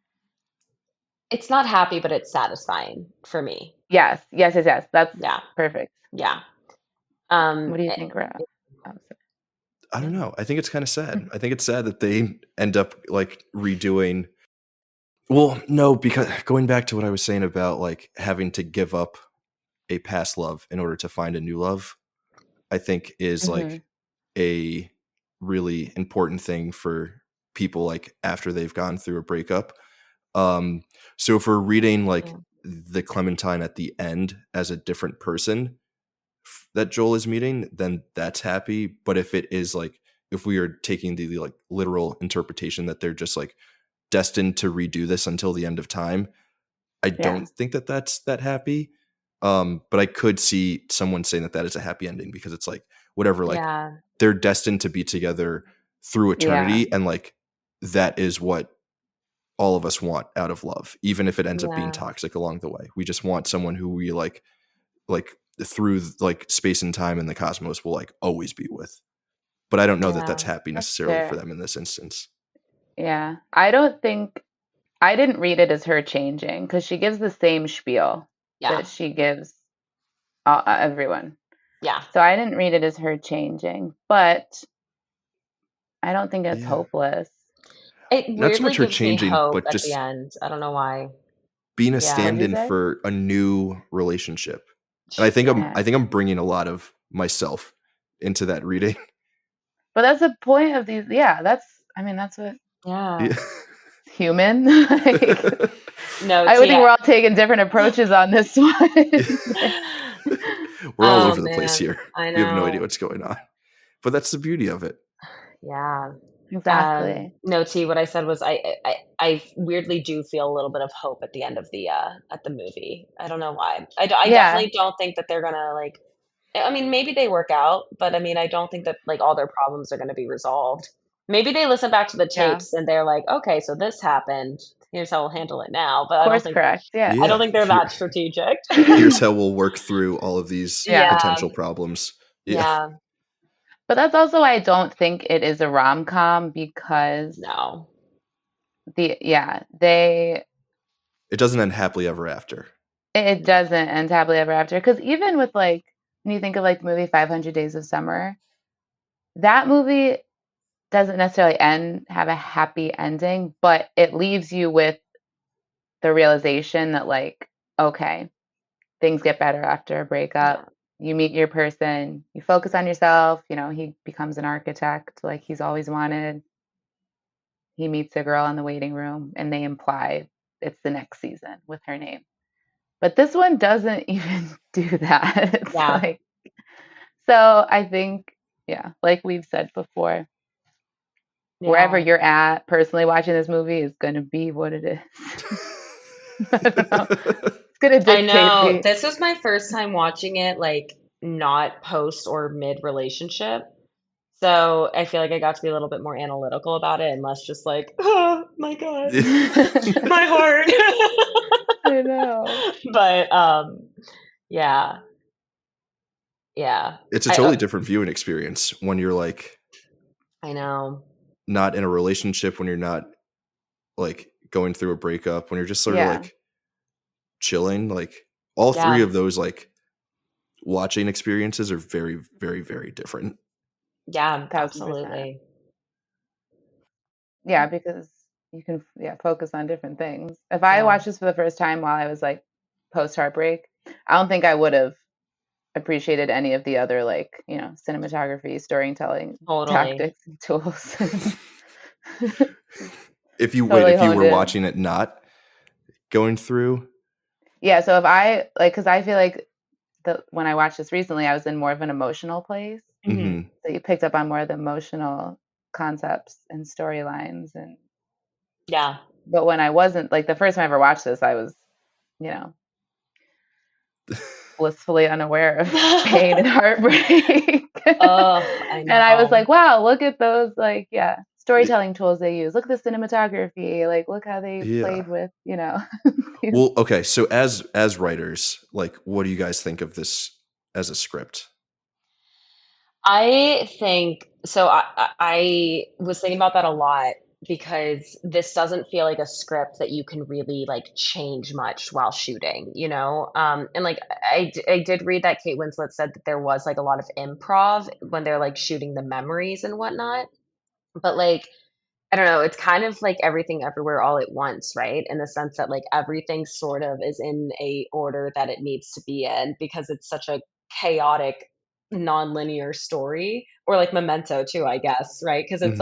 It's not happy, but it's satisfying for me. Yes. That's perfect. Yeah. What do you think, Rob? I don't know. I think it's kind of sad. I think it's sad that they end up like redoing Well, no, because going back to what I was saying about like having to give up a past love in order to find a new love, I think is Hmm. like a really important thing for people like after they've gone through a breakup. Um, so if we're reading like Yeah. the Clementine at the end as a different person that Joel is meeting, then that's happy. But if it is like if we are taking the like literal interpretation that they're just like destined to redo this until the end of time, I Yeah. don't think that that's that happy. But I could see someone saying that that is a happy ending because it's like whatever, like Yeah. they're destined to be together through Yeah. eternity, and like that is what all of us want out of love, even if it ends up being Yeah. toxic along the way. We just want someone who we like through like space and time and the cosmos will like always be with. But I don't know that that's Yeah. happy That's necessarily for fair. them in this instance. Yeah. I don't think I didn't read it as her changing because she gives the same spiel Yeah. that she gives everyone. Yeah. So I didn't read it as her changing, but I don't think it's Yeah. hopeless. It Not so weirdly much her gives me changing, hope but at the just end. I don't know why. being a Yeah. What'd you stand-in say? for a new relationship. And I think Yeah. Yeah. I'm bringing a lot of myself into that reading. But that's the point of these. Yeah, I mean, that's what Yeah. Yeah. human. Like, No, I would think Tia. we're all taking different approaches on this one. We're all Oh over the place man, here. I We have no idea know. what's going on. But that's the beauty of it. Yeah. Exactly. No, T, what I said was I weirdly do feel a little bit of hope at the end of the at the movie. I don't know why. I Yeah. definitely don't think that they're gonna like I mean, maybe they work out, but I mean, I don't think that like all their problems are gonna be resolved. Maybe they listen back to the Yeah. tapes and they're like, okay, so this happened. Here's how we'll handle it now. But Course correct. Yeah. I don't Yeah. think they're that strategic. Here's how we'll work through all of these Yeah. Yeah, potential problems. Yeah. yeah, But that's also why I don't think it is a rom-com because no, they It doesn't end happily ever after. it doesn't end happily ever after. Because even with like when you think of like the movie 500 Days of Summer, that movie doesn't necessarily have a happy ending, but it leaves you with the realization that like, okay, things get better after a breakup. yeah, You meet your person, you focus on yourself, he becomes an architect like he's always wanted. He meets a girl in the waiting room and they imply it's the next season with her name. But this one doesn't even do that. It's yeah, like, so I think, yeah, like we've said before, wherever yeah. you're at personally watching this movie is going to be what it is. I don't know. It's going to I dictate know. the, This was my first time watching it, like not post or mid relationship. So I feel like I got to be a little bit more analytical about it and less just like, oh my God, my heart. I know. But yeah, yeah. It's a I totally different viewing experience when you're like I know. not in a relationship, when you're not like going through a breakup, when you're just sort of Yeah. like chilling. Like all three Yeah, of those like watching experiences are very, very, very different. yeah, 1000%. absolutely. Yeah, because you can focus on different things. If I Yeah, watched this for the first time while I was like post heartbreak, I don't think I would have appreciated any of the other like, cinematography, storytelling totally. tactics and tools. Totally If you honed were in. watching it not going through, Yeah, so if I like, because I feel like when I watched this recently, I was in more of an emotional place. Hmm. So you picked up on more of the emotional concepts and storylines, and Yeah. but when I wasn't like the first time I ever watched this, I was, you know, blissfully unaware of pain and heartbreak. Oh, I And I was know. like, wow, look at those like storytelling tools they use. Look at the cinematography. Like look how they yeah. played with, these. Well, okay. So as writers, like, what do you guys think of this as a script? I think so. I was thinking about that a lot because this doesn't feel like a script that you can really like change much while shooting, you know? And like I did read that Kate Winslet said that there was like a lot of improv when they're like shooting the memories and whatnot. But like I don't know, it's kind of like Everything Everywhere All at Once, right? In the sense that like everything sort of is in a order that it needs to be in because it's such a chaotic, non-linear story. Or like Memento too, I guess, right? Because it's Hmm.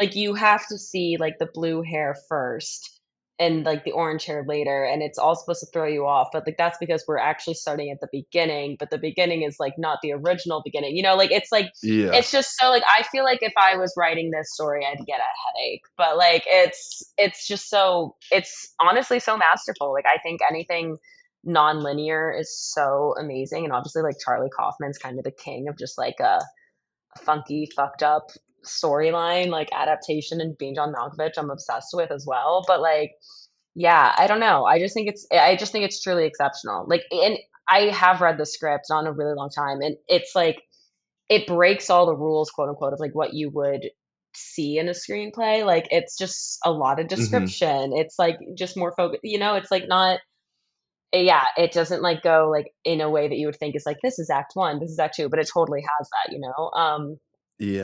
like you have to see like the blue hair first and like the orange hair later, and it's all supposed to throw you off. But like that's because we're actually starting at the beginning, but the beginning is like not the original beginning. You know, like Yeah. it's just so like I feel like if I was writing this story, I'd get a headache. But like it's just so it's honestly so masterful. Like I think anything non-linear is so amazing, and obviously like Charlie Kaufman's kind of the king of just like a funky, fucked up storyline, like adaptation, and being John Malkovich, I'm obsessed with as well. But like, yeah, I don't know. I just think it's truly exceptional. Like, and I have read the script not in a really long time, and it's like it breaks all the rules, quote unquote, of like what you would see in a screenplay. Like it's just a lot of Hmm. description. It's like just more focus, it's like not yeah, it doesn't like go like in a way that you would think is like this is act one, this is act two, but it totally has that.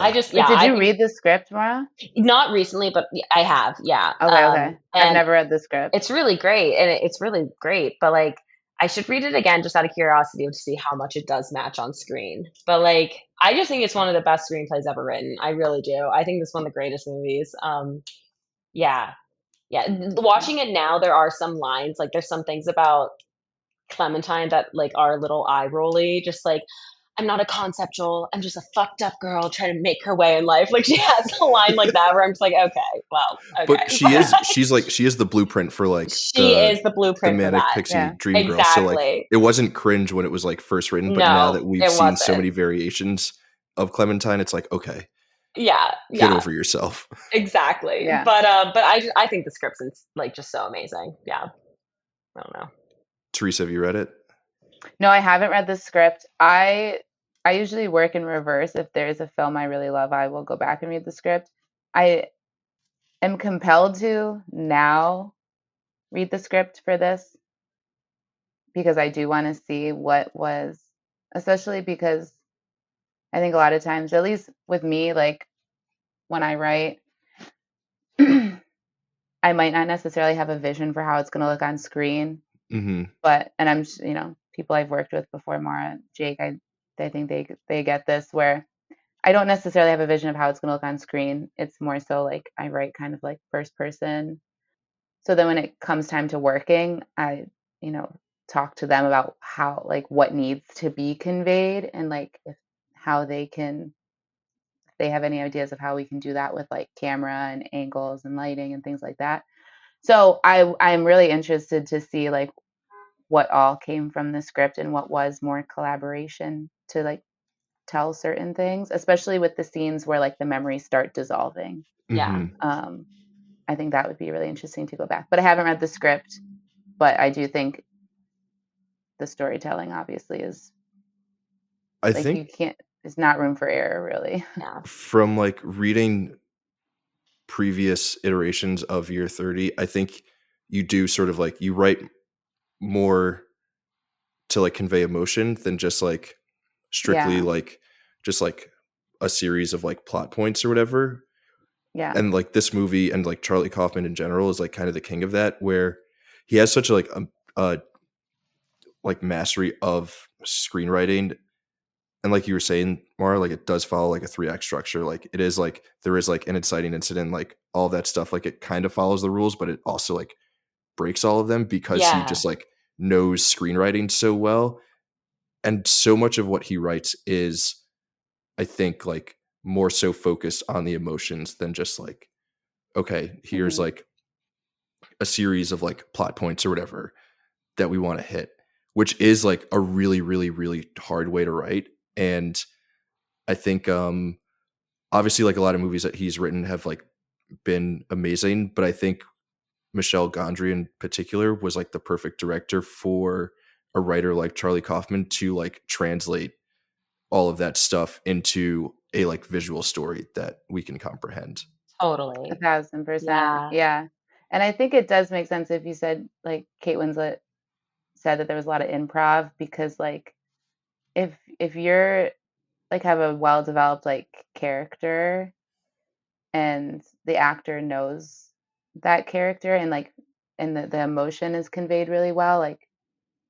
I Yeah. just Wait, yeah, did I you think read the script, Maura? not recently, but I have, yeah. Okay, okay. I've And never read the script. it's really great, and it's really great. But like, I should read it again just out of curiosity to see how much it does match on screen. But like, I just think it's one of the best screenplays ever written. I really do. I think it's one of the greatest movies. Yeah, yeah. Okay. Watching it now, there are some lines like there's some things about Clementine that like are a little eye rolly. Just like I'm not a conceptual. I'm just a fucked up girl trying to make her way in life. Like she has a line like that where I'm just like, okay, well, But okay. she is the blueprint for like She is the the blueprint for manic that. pixie Yeah. dream girl. So like Exactly. it wasn't cringe when it was like first written, but now No, that we've it seen so wasn't. many variations of Clementine, it's like, okay, Yeah, get yeah, over yourself. exactly. Yeah. But I think the script's like just so amazing. Yeah, I don't know. Teresa, have you read it? No, I haven't read the script. I usually work in reverse. If there's a film I really love, I will go back and read the script. I am compelled to now read the script for this because I do want to see what was, especially because I think a lot of times, at least with me, like when I write, I might not necessarily have a vision for how it's going to look on screen, Hmm. but and people I've worked with before, Maura, Jake, I think they get this where I don't necessarily have a vision of how it's going to look on screen. It's more so like I write kind of like first person. So then when it comes time to working, I, you know, talk to them about how like what needs to be conveyed and like if how if they have any ideas of how we can do that with like camera and angles and lighting and things like that. So I'm really interested to see like what all came from the script and what was more collaboration to like tell certain things, especially with the scenes where like the memories start dissolving. Yeah, Hmm. Um, I think that would be really interesting to go back. But I haven't read the script, but I do think the storytelling obviously is I like think you can't. There's not room for error, really. yeah, from like reading previous iterations of Year 30, I think you do sort of like you write more to like convey emotion than just like strictly Yeah, like just like a series of like plot points or whatever. yeah, And like this movie and like Charlie Kaufman in general is like kind of the king of that, where he has such a a like mastery of screenwriting. And like you were saying, Mara, like it does follow like a 3 act structure. Like it is like there is like an inciting incident, like all that stuff. Like it kind of follows the rules, but it also like breaks all of them because he yeah. just like knows screenwriting so well. And so much of what he writes is, I think, like more so focused on the emotions than just like, okay, here's hmm like a series of like plot points or whatever that we want to hit, which is like a really, really, really hard way to write. And I think obviously like a lot of movies that he's written have like been amazing, but I think Michel Gondry in particular was like the perfect director for a writer like Charlie Kaufman to like translate all of that stuff into a like visual story that we can comprehend. Totally. 1,000%. Yeah, Yeah, and I think it does make sense if you said like Kate Winslet said that there was a lot of improv because like if you're like have a well developed like character and the actor knows that character, and like, and the emotion is conveyed really well, like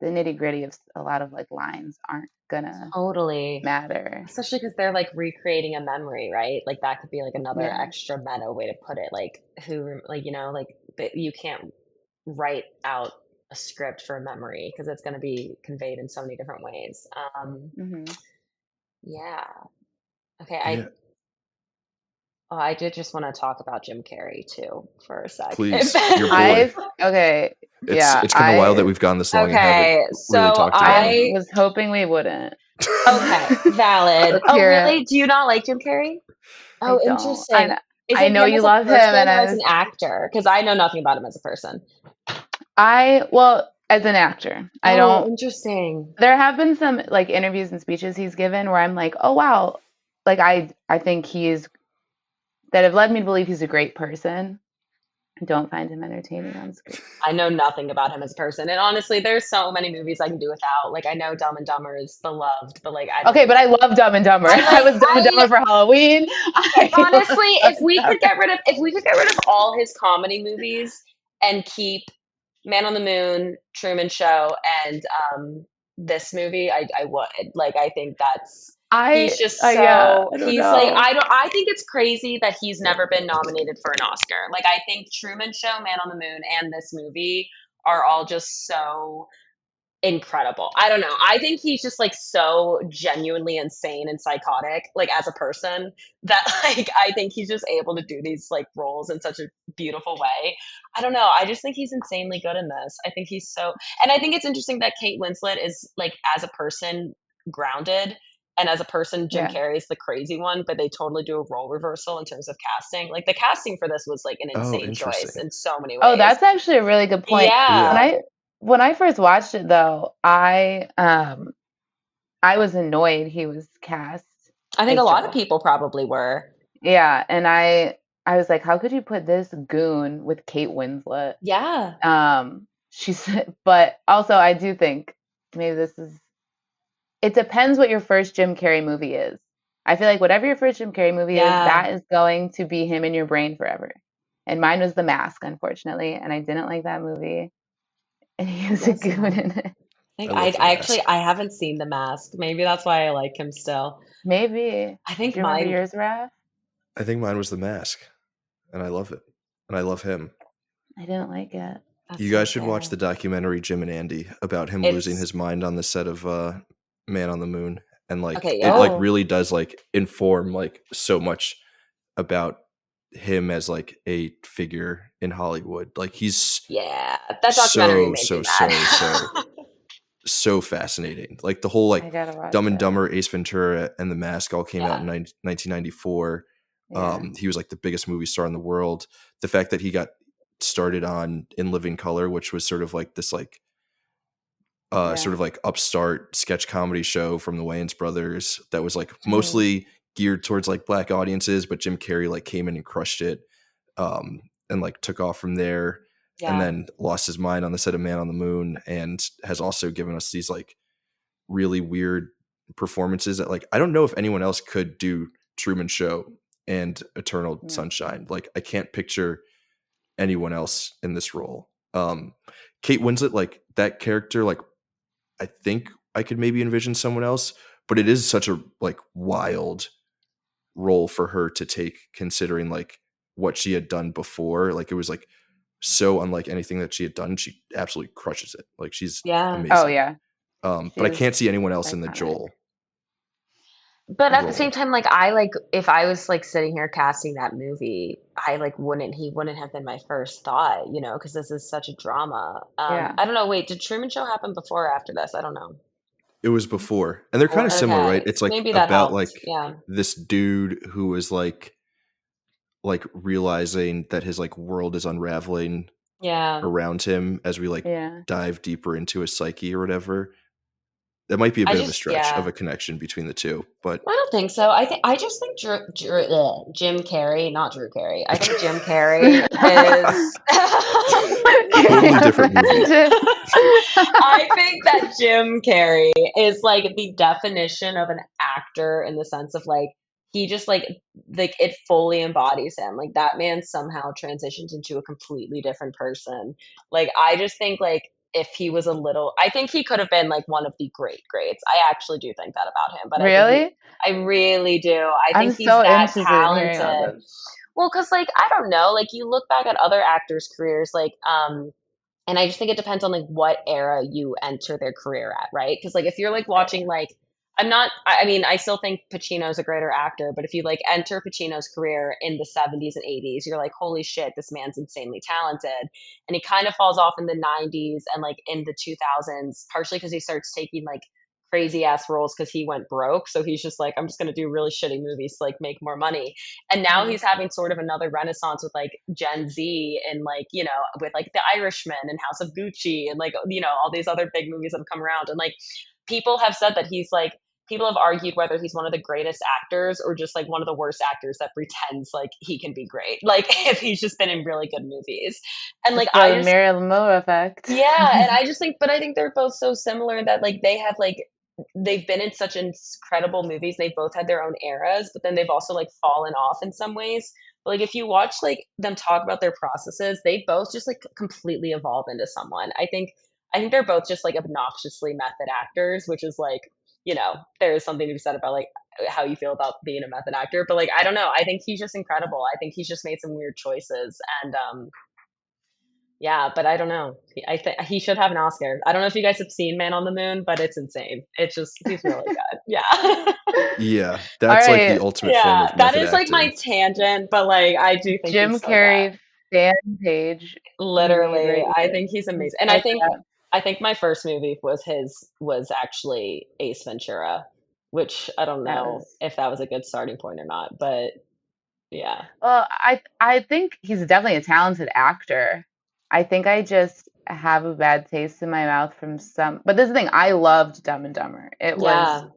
the nitty-gritty of a lot of like lines aren't gonna Totally. matter. Especially because they're like recreating a memory, right? Like that could be like another Yeah. extra meta way to put it. Like like, like you can't write out a script for a memory because it's going to be conveyed in so many different ways. Hmm. Yeah. Okay. Yeah, I did just want to talk about Jim Carrey too for a sec. please, your boy. Okay, yeah, It's kind of wild that we've gone this long and haven't Okay, really so talked about I him. was hoping we wouldn't. Okay, valid. Let's Oh, hear it. really? Do you not like Jim Carrey? I Oh, don't. interesting. Is I it know him you as a love him, person and or I as an actor? Because I know nothing about him as a person. well, as an actor, I Oh, don't. interesting. There have been some like interviews and speeches he's given where I'm like, oh wow, like I think that have led me to believe he's a great person. I don't find him entertaining on screen. I know nothing about him as a person, and honestly, there's so many movies I can do without. Like I know Dumb and Dumber is beloved, but like I don't. Okay, but I love Dumb and Dumber. I was Dumb and Dumber for Halloween. Honestly, if we could get rid of all his comedy movies and keep Man on the Moon, Truman Show, and this movie, I would. Like I think he's just so yeah, I don't he's know. like I think it's crazy that he's never been nominated for an Oscar. Like I think Truman Show, Man on the Moon, and this movie are all just so incredible. I don't know. I think he's just like so genuinely insane and psychotic, like as a person, that like I think he's just able to do these like roles in such a beautiful way. I don't know. I just think he's insanely good in this. I think he's so, and I think it's interesting that Kate Winslet is like as a person grounded. And as a person, Jim Yeah. Carrey is the crazy one, but they totally do a role reversal in terms of casting. Like the casting for this was like an insane choice interesting. in so many ways. Oh, that's actually a really good point. Yeah. When I first watched it though, I was annoyed he was cast. I think as a lot Joel. of people probably were. Yeah, and I was like, how could you put this goon with Kate Winslet? Yeah. But also I do think maybe it depends what your first Jim Carrey movie is. I feel like whatever your first Jim Carrey movie is, that is going to be him in your brain forever. And mine was The Mask, unfortunately, and I didn't like that movie. And he was a goon in it. I haven't seen The Mask. Maybe that's why I like him still. Maybe. I think Do you remember yours, Raph? I think mine was The Mask, and I love it, and I love him. I didn't like it. You guys should watch the documentary Jim and Andy about him losing his mind on the set of Man on the Moon, and like it like really does like inform like so much about him as like a figure in Hollywood. Like he's that documentary so fascinating. Like the whole like Dumb and Dumber, Ace Ventura, and The Mask all came out in 1994. He was like the biggest movie star in the world. The fact that he got started on In Living Color, which was sort of like this like sort of like upstart sketch comedy show from the Wayans brothers that was like mostly geared towards like black audiences, but Jim Carrey like came in and crushed it and like took off from there and then lost his mind on the set of Man on the Moon, and has also given us these like really weird performances that like I don't know if anyone else could do Truman Show and Eternal Sunshine. Like I can't picture anyone else in this role. Kate Winslet, like that character, like I think I could maybe envision someone else, but it is such a like wild role for her to take, considering like what she had done before. Like it was like so unlike anything that she had done. She absolutely crushes it. Like she's amazing. Oh yeah. But I can't see anyone else in the Joel. But at the same time, like if I was like sitting here casting that movie, he wouldn't have been my first thought, you know, because this is such a drama. I don't know. Wait, did Truman Show happen before or after this? I don't know. It was before, and they're kind of similar, right? It's like maybe that about helped. like this dude who was like realizing that his like world is unraveling around him as we like dive deeper into his psyche or whatever. That might be a bit of a stretch of a connection between the two, but I don't think so. I just think Jim Carrey, not Drew Carey. I think Jim Carrey is totally different movie. I think that Jim Carrey is like the definition of an actor in the sense of like he just like it fully embodies him. Like that man somehow transitions into a completely different person. Like I just think like if he was a little, I think he could have been like one of the greats. I actually do think that about him, but Really? I really do. I I'm think he's so that interested in hearing about talented. this. Well, because like I don't know, like you look back at other actors' careers, like and I just think it depends on like what era you enter their career at, right? Because like if you're like watching Right. like I'm not I mean I still think Pacino's a greater actor, but if you like enter Pacino's career in the 70s and 80s, you're like holy shit, this man's insanely talented. And he kind of falls off in the 90s and like in the 2000s, partially because he starts taking like crazy ass roles because he went broke. So he's just like I'm just going to do really shitty movies to like make more money. And now Mhm. he's having sort of another renaissance with like Gen Z and like you know with like The Irishman and House of Gucci and like you know all these other big movies that have come around. And like people have said that he's like people have argued whether he's one of the greatest actors or just like one of the worst actors that pretends like he can be great, like if he's just been in really good movies. And like It's I the just Marilyn Monroe effect. yeah, and I just think, but I think they're both so similar that like they have like they've been in such incredible movies. They both had their own eras, but then they've also like fallen off in some ways. But like if you watch like them talk about their processes, they both just like completely evolve into someone. I think they're both just like obnoxiously method actors, which is like, you know, there is something to be said about like how you feel about being a method actor. But like I don't know. I think he's just incredible. I think he's just made some weird choices and yeah, but I don't know. I think he should have an Oscar. I don't know if you guys have seen Man on the Moon, but it's insane. It's just he's really good. Yeah. Yeah, All that's like the right, ultimate form Yeah, of that method is like my acting. tangent, but like I do think Jim he's so good. Carrey fan page made Literally, right I here. think he's Let's amazing. And start that. I think my first movie was actually Ace Ventura, which I don't That know was if that was a good starting point or not, but yeah. well. I think he's definitely a talented actor. I think I just have a bad taste in my mouth from some. But this is the thing. I loved Dumb and Dumber. It was Yeah.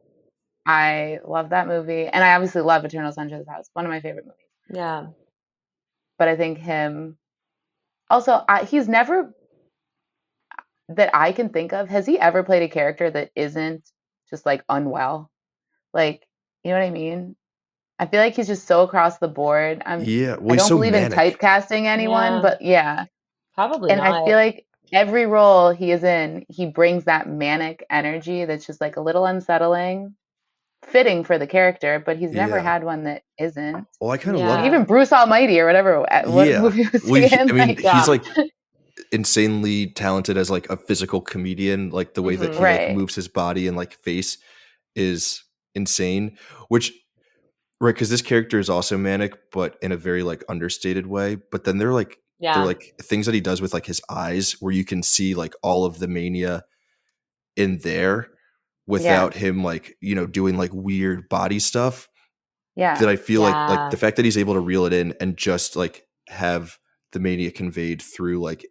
I love that movie, and I obviously love Eternal Sunshine of the House, one of my favorite movies. Yeah. But I think him also. He's never that I can think of. Has he ever played a character that isn't just like unwell? Like, you know what I mean? I feel like he's just so across the board. Yeah, well, I he's don't so believe in manic. typecasting anyone, Yeah. but yeah. Probably And I not. feel like every role he is in, he brings that manic energy that's just like a little unsettling, fitting for the character, but he's never Yeah. had one that isn't. Well, I kind of Like love. Yeah. even Bruce Almighty or whatever, what Yeah. movie was Well, he in? I mean, Like, he's Yeah. like insanely talented as like a physical comedian. Like the way that he Mhm. like right. moves his body and like face is insane. Which right, because this character is also manic, but in a very like understated way. But then they're Yeah. like things that he does with like his eyes, where you can see like all of the mania in there Yeah. without him like doing like weird body stuff. That Yeah. I feel like the Yeah. fact that he's able to reel it in and just like have the mania conveyed through like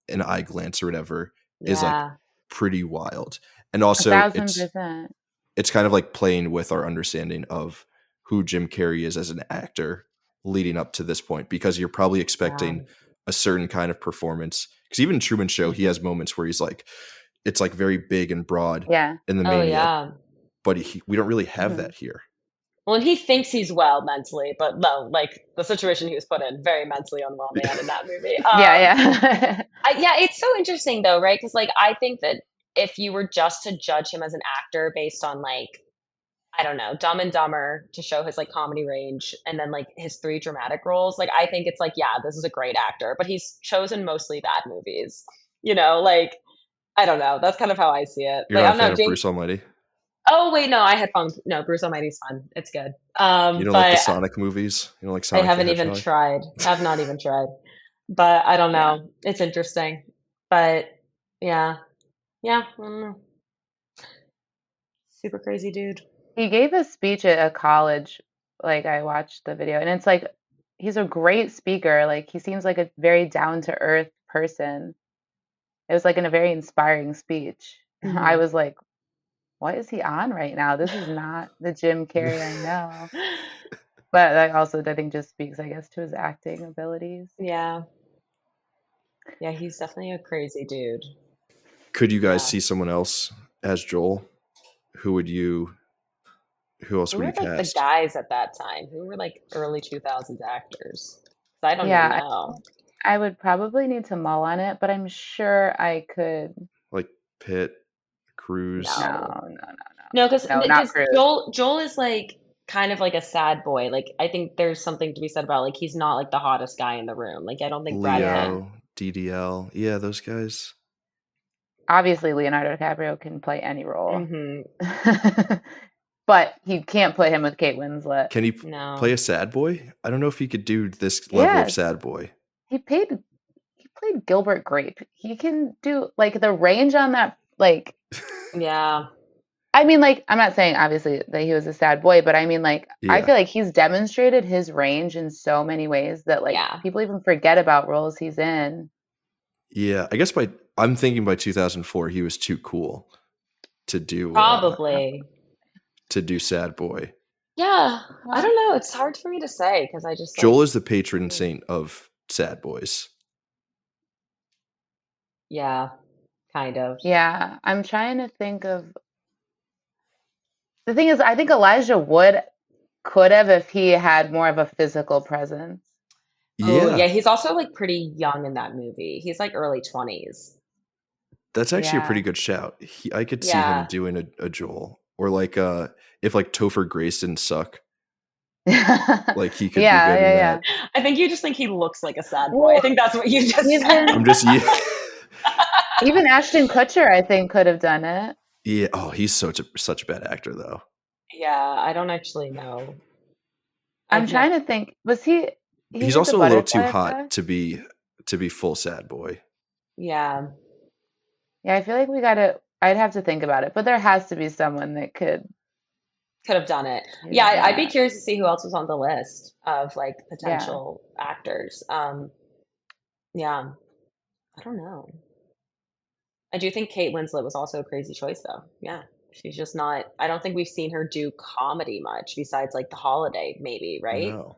an eye glance or whatever is like Yeah. pretty wild. And A also thousand percent. it's kind of like playing with our understanding of who Jim Carrey is as an actor leading up to this point, because you're probably Yeah. expecting a certain kind of performance. Because even Truman Show, he Mhm. has moments where he's like, it's like very big and broad Yeah. in the Oh mania, yeah. but we don't really have Hmm. that here. Well, and he thinks he's well mentally, but no, like the situation he was put in, very mentally unwell man in that movie. Yeah. Yeah. Yeah, it's so interesting though, right? Because like I think that if you were just to judge him as an actor based on like I don't know, Dumb and Dumber to show his like comedy range and then like his three dramatic roles, like I think it's like yeah, this is a great actor, but he's chosen mostly bad movies. You know, like I don't know. That's kind of how I see it. You're Like not a I'm fan not of Jake. Bruce Almighty? Oh wait, no, I had fun. No, Bruce Almighty's fun. It's good. You don't like the But Sonic movies? You don't like I Sonic the haven't even Hedgehog? tried. Have not even tried. But I don't Yeah. know. It's interesting. But yeah. Yeah, I don't know. Super crazy dude. He gave a speech at a college, like I watched the video, and it's like he's a great speaker. Like he seems like a very down to earth person. It was like in a very inspiring speech. I Mhm. was like, what is he on right now? This is not the Jim Carrey I know. But I also I think just speaks, I guess, to his acting abilities. Yeah. Yeah, he's definitely a crazy dude. Could you guys Yeah. see someone else as Joel? Who would you Who else Who would were you like the cast? guys at that time? Who were like early 2000s actors? 'Cause I don't even Yeah, know. I would probably need to mull on it, but I'm sure I could. Like Pitt, Cruz. No, No. no, no, No, no, not Cruz. Joel is like kind of like a sad boy. Like I think there's something to be said about like he's not like the hottest guy in the room. Like I don't think Brad Pitt. Yeah. Leo, DDL. Yeah, those guys. Obviously, Leonardo DiCaprio can play any role, Hmm. but he can't put him with Kate Winslet. Can he No. play a sad boy? I don't know if he could do this level of Yes, sad boy. he played Gilbert Grape. He can do like the range on that. Like, Yeah. I mean, like I'm not saying obviously that he was a sad boy, but I mean, like I Yeah. feel like he's demonstrated his range in so many ways that like Yeah. people even forget about roles he's in. Yeah, I guess I'm thinking by 2004 he was too cool to do Probably. sad boy. Yeah. I don't know. It's hard for me to say because I just Joel like, is the patron saint of sad boys. yeah, kind of. Yeah, I'm trying to think of. The thing is, I think Elijah Wood could have if he had more of a physical presence. Oh, Yeah, yeah. He's also like pretty young in that movie. He's like early 20s. that's actually a Yeah. pretty good shout. I could see him Yeah. doing a Joel, or like if like Topher Grace didn't suck, like he could be Yeah, good in that. I think you just think he looks like a sad boy. I think that's what you just said. I'm just Even Ashton Kutcher, I think, could have done it. yeah. Oh, he's such a bad actor though. Yeah, I don't actually know. I'm trying to think. Was he He's did also the a little too Butterfly hot Effect? to be full sad boy. Yeah. Yeah, I feel like I'd have to think about it, but there has to be someone that could Have done it. do Yeah, I'd be that. curious to see who else was on the list of like potential actors. Yeah, I don't know. I do think Kate Winslet was also a crazy choice though. Yeah. She's just not, I don't think we've seen her do comedy much besides like The Holiday, maybe, right? No.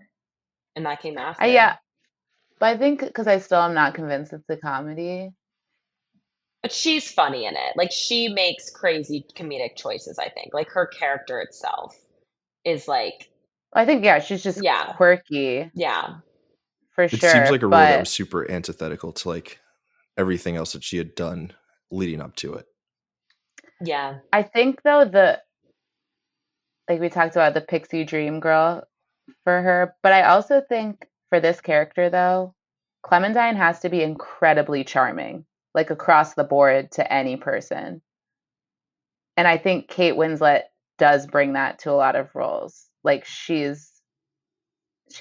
And that came after. Yeah, but I think because I still am not convinced it's a comedy. But she's funny in it. Like she makes crazy comedic choices, I think. Like her character itself is like, I think she's just Yeah. quirky yeah. for It sure. seems like a role that but was super antithetical to like everything else that she had done leading up to it. Yeah. I think though like we talked about the pixie dream girl for her, but I also think for this character though, Clementine has to be incredibly charming, like across the board to any person. And I think Kate Winslet does bring that to a lot of roles. Like she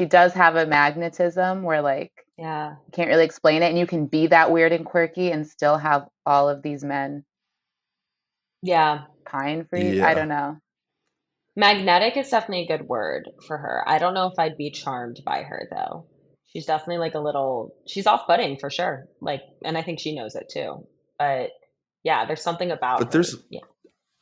does have a magnetism where like Yeah. you can't really explain it, and you can be that weird and quirky and still have all of these men Yeah. pine for you. Yeah. I don't know. Magnetic is definitely a good word for her. I don't know if I'd be charmed by her though. She's definitely like she's off-putting for sure. Like, and I think she knows it too. But yeah, there's something about But her. there's Yeah.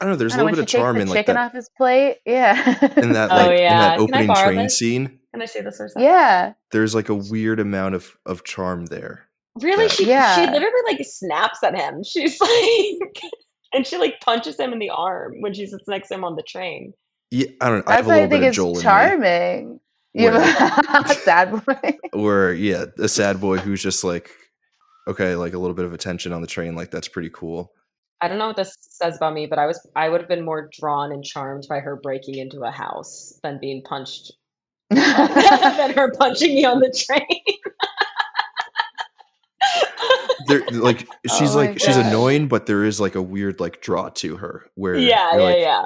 I don't know, there's I a don't know, little when bit of she takes charm the in like chicken that off his plate. Yeah. in that Oh, like in yeah. that Can I opening borrow train this? scene. Can I see this for a second? Yeah. There's like a weird amount of charm there. Really? that- She Yeah. literally like snaps at him. She's like and she like punches him in the arm when she sits next to him on the train. Yeah, I don't know. I That's have a why I little bit think of it's Joel in me. charming. You have a sad boy. Or yeah, a sad boy who's just like, okay, like a little bit of attention on the train, like that's pretty cool. I don't know what this says about me, but I would have been more drawn and charmed by her breaking into a house than being punched than her punching me on the train. There, like she's Oh my like she's God. annoying, but there is like a weird like draw to her where Yeah, you're like, yeah.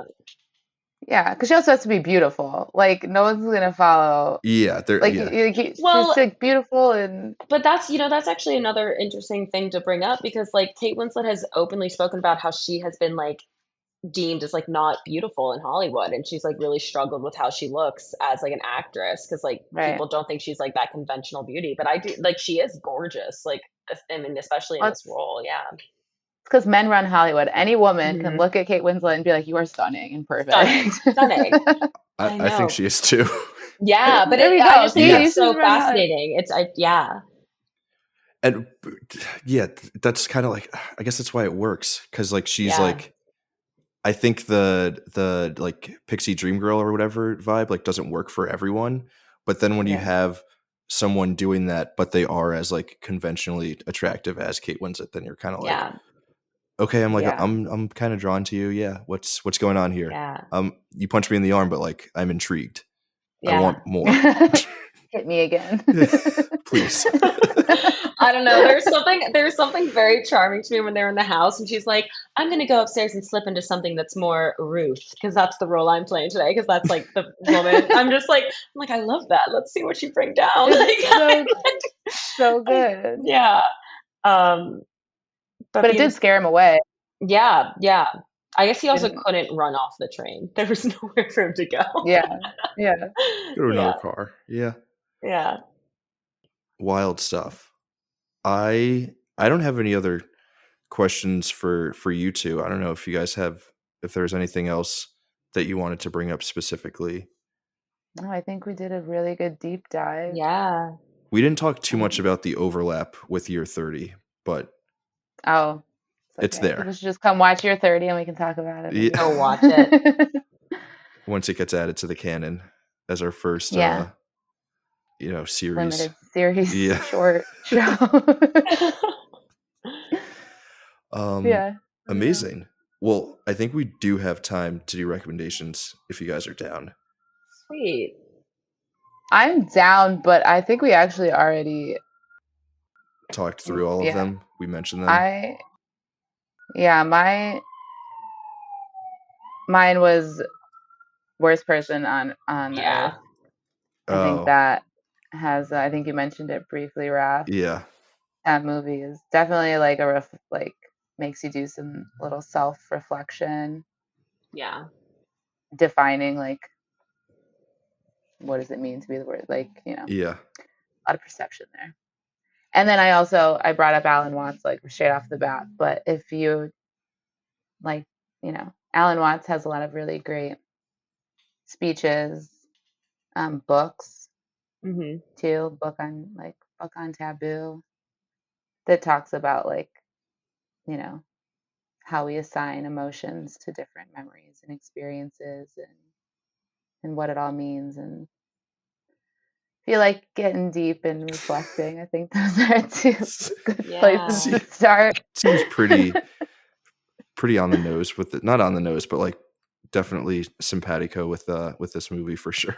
Yeah, because she also has to be beautiful. Like no one's gonna follow. yeah, there, Like yeah. Well- she's like beautiful and But that's actually another interesting thing to bring up because like Kate Winslet has openly spoken about how she has been like deemed as like not beautiful in Hollywood and she's like really struggled with how she looks as like an actress because like Right. people don't think she's like that conventional beauty, but I do like she is gorgeous, like I mean especially in this role. Yeah. because men run Hollywood. Any woman can Mhm. look at Kate Winslet and be like, "You are stunning and perfect." Stunning. I I know. think she is too. Yeah, but There we I go. just think Yeah. it's so She's run Hollywood. fascinating. Yeah. And yeah, that's kind of like, I guess that's why it works because like she's Yeah. like I think the like pixie dream girl or whatever vibe like doesn't work for everyone. But then when you Yeah. have someone doing that, but they are as like conventionally attractive as Kate Winslet, then you're kind of like, Yeah. okay, I'm like Yeah. I'm kind of drawn to you. Yeah, what's going on here? Yeah. You punch me in the arm, but like I'm intrigued. I Yeah. want more. Hit me again. Please. I don't know. There's something very charming to me when they're in the house and she's like, I'm gonna go upstairs and slip into something that's more Ruth, because that's the role I'm playing today, because that's like the woman. I'm like, I love that. Let's see what you bring down. It's so good. Yeah. But it did scare him away. Yeah, yeah. I guess he also Didn't- couldn't run off the train. There was nowhere for him to go. Yeah. Yeah. Go to another Yeah, car. Yeah. yeah. Wild stuff. I don't have any other questions for you two. I don't know if you guys have, if there's anything else that you wanted to bring up specifically. No, I think we did a really good deep dive. Yeah. We didn't talk too much about the overlap with Year 30, but Oh, it's okay. there. People should just come watch Year 30 and we can talk about it. Yeah. Go watch it. Once it gets added to the canon as our first Yeah. series. Limited series Yeah. short show. Yeah. Amazing. Well, I think we do have time to do recommendations if you guys are down. Sweet. I'm down, but I think we actually already Talked through all of them. We mentioned them. Mine was Worst Person on the Yeah. Earth. I think that has I think you mentioned it briefly, Raph. Yeah. That movie is definitely like makes you do some little self-reflection, Yeah. defining like what does it mean to be the word, like, Yeah. a lot of perception there. And then I brought up Alan Watts like straight off the bat, but if you like, Alan Watts has a lot of really great speeches, books Mm-hmm. too, book on taboo that talks about like, how we assign emotions to different memories and experiences and what it all means. And if you like getting deep and reflecting, I think those are two good places to start. Seems pretty on the nose with it. Not on the nose, but like definitely simpatico with this movie for sure.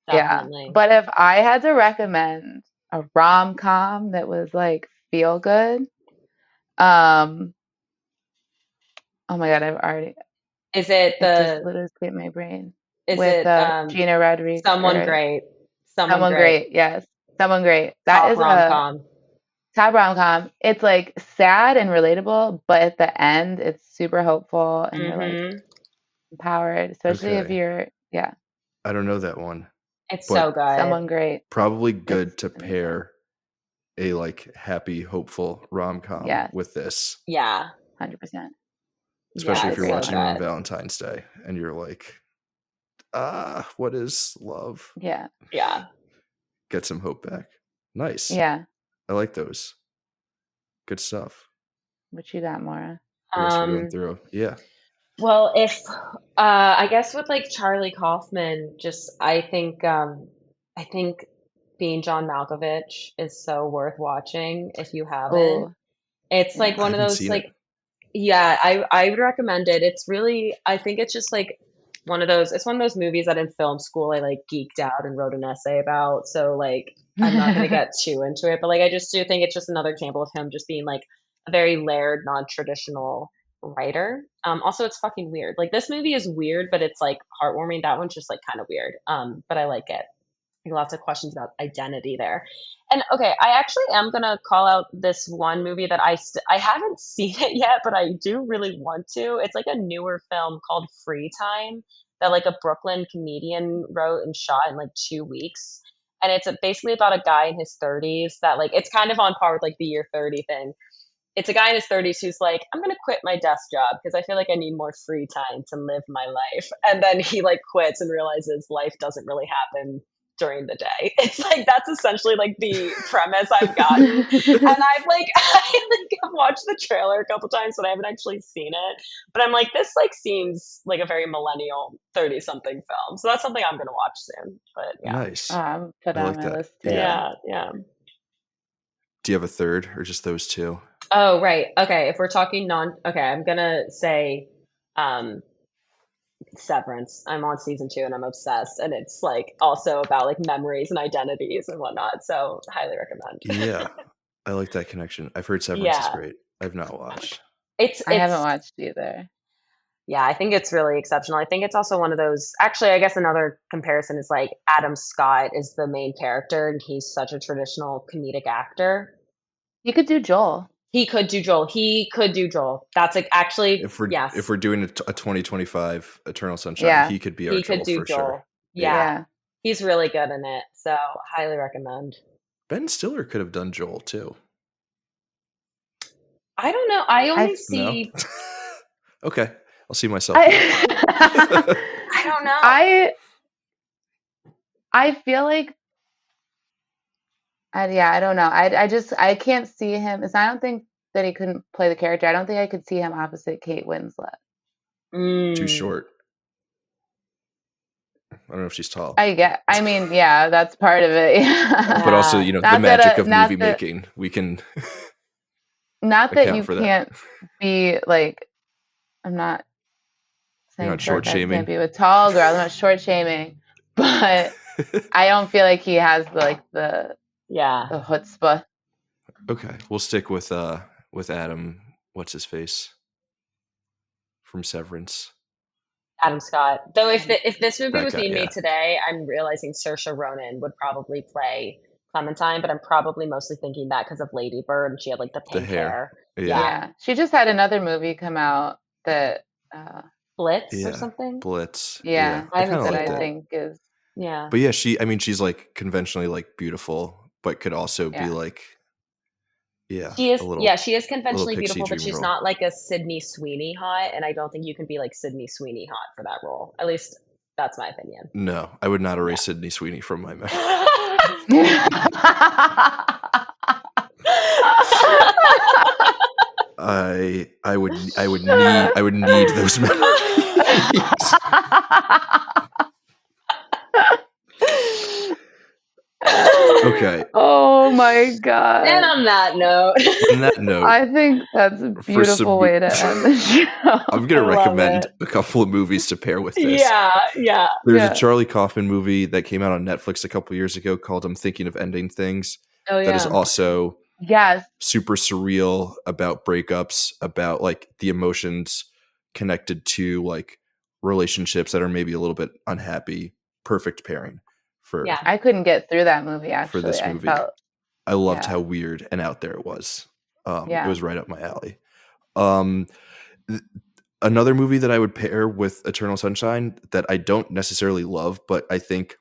Definitely. Yeah. But if I had to recommend a rom-com that was like feel good, oh my God, Is it just literally escaped my brain. Is with it Gina Rodriguez? Someone Great? Someone Great. Yes, Someone Great. That Top is rom-com. Top rom-com. It's like sad and relatable, but at the end, it's super hopeful and you're like empowered, especially if you're I don't know that one. It's so good. Someone Great. Probably good to pair a like happy, hopeful rom-com with this. Yeah. 100%. Especially if you're watching it on Valentine's Day and you're like, what is love? Yeah. Yeah. Get some hope back. Nice. Yeah. I like those. Good stuff. What you got, Maura? Yeah. Well, if I guess with like Charlie Kaufman, just I think Being John Malkovich is so worth watching if you haven't. It's like one of those like I would recommend it. It's really, I think it's just like it's one of those movies that in film school I like geeked out and wrote an essay about. So like I'm not gonna get too into it, but like I just do think it's just another example of him just being like a very layered, non-traditional writer. Also it's fucking weird. Like this movie is weird, but it's like heartwarming. That one's just like kind of weird. But I like it. Lots of questions about identity there. And okay, I actually am gonna call out this one movie that I haven't seen it yet, but I do really want to. It's like a newer film called Free Time that like a Brooklyn comedian wrote and shot in like 2 weeks. And it's basically about a guy in his 30s that like it's kind of on par with like the Year 30 thing. It's a guy in his 30s who's like, I'm gonna quit my desk job because I feel like I need more free time to live my life. And then he like quits and realizes life doesn't really happen during the day. It's like that's essentially like the premise I've gotten. And I've watched the trailer a couple times, but I haven't actually seen it. But I'm like, this like seems like a very millennial 30-something film. So that's something I'm gonna watch soon. But yeah. Nice. Put I on like my that. list too. Yeah, yeah. Do you have a third or just those two? Oh, right. Okay, if we're talking I'm gonna say Severance. I'm on season 2 and I'm obsessed, and it's like also about like memories and identities and whatnot. So highly recommend. Yeah, I like that connection. I've heard Severance is Yeah. great. I've not watched. I haven't watched either. Yeah, I think it's really exceptional. I think it's also one of those. Actually, I guess another comparison is like Adam Scott is the main character, and he's such a traditional comedic actor. You could do Joel. He could do Joel. That's like actually If we're yes. if we're doing a 2025 Eternal Sunshine, he could be our He could Joel do for Joel. sure. Yeah. He's really good in it. So highly recommend. Ben Stiller could have done Joel too. I don't know. I only see. No? Okay, I'll see myself. I don't know. I feel like. I don't know. I can't see him. I don't think that he couldn't play the character. I don't think I could see him opposite Kate Winslet. Too short. I don't know if she's tall. I mean, yeah, that's part of it. Yeah. But also, the magic of movie making, we can. Not that you for can't be like. I'm not saying not short shaming. Can't be with tall girls. I'm not short shaming, but I don't feel like he has the chutzpah. Okay, we'll stick with Adam. What's his face from Severance? Adam Scott. Though if this movie was being made today, I'm realizing Saoirse Ronan would probably play Clementine, but I'm probably mostly thinking that because of Lady Bird and she had like the pink hair. Yeah. She just had another movie come out that Blitz or something. Blitz. Yeah. I haven't that. I think is. Yeah. But yeah, she's like conventionally like beautiful, but could also be like, she is conventionally beautiful, but she's not like a Sydney Sweeney hot, and I don't think you can be like Sydney Sweeney hot for that role. At least that's my opinion. No, I would not erase Sydney Sweeney from my memory. I would need those memories. Okay. Oh my god. And on that note, I think that's a beautiful way to end the show. I'm gonna recommend a couple of movies to pair with this. Yeah. There's a Charlie Kaufman movie that came out on Netflix a couple years ago called "I'm Thinking of Ending Things." Oh, yeah. That is also super surreal, about breakups, about like the emotions connected to like relationships that are maybe a little bit unhappy. Perfect pairing for. Yeah, I couldn't get through that movie actually. For this movie, I loved how weird and out there it was. It was right up my alley. Another movie that I would pair with Eternal Sunshine that I don't necessarily love, but I think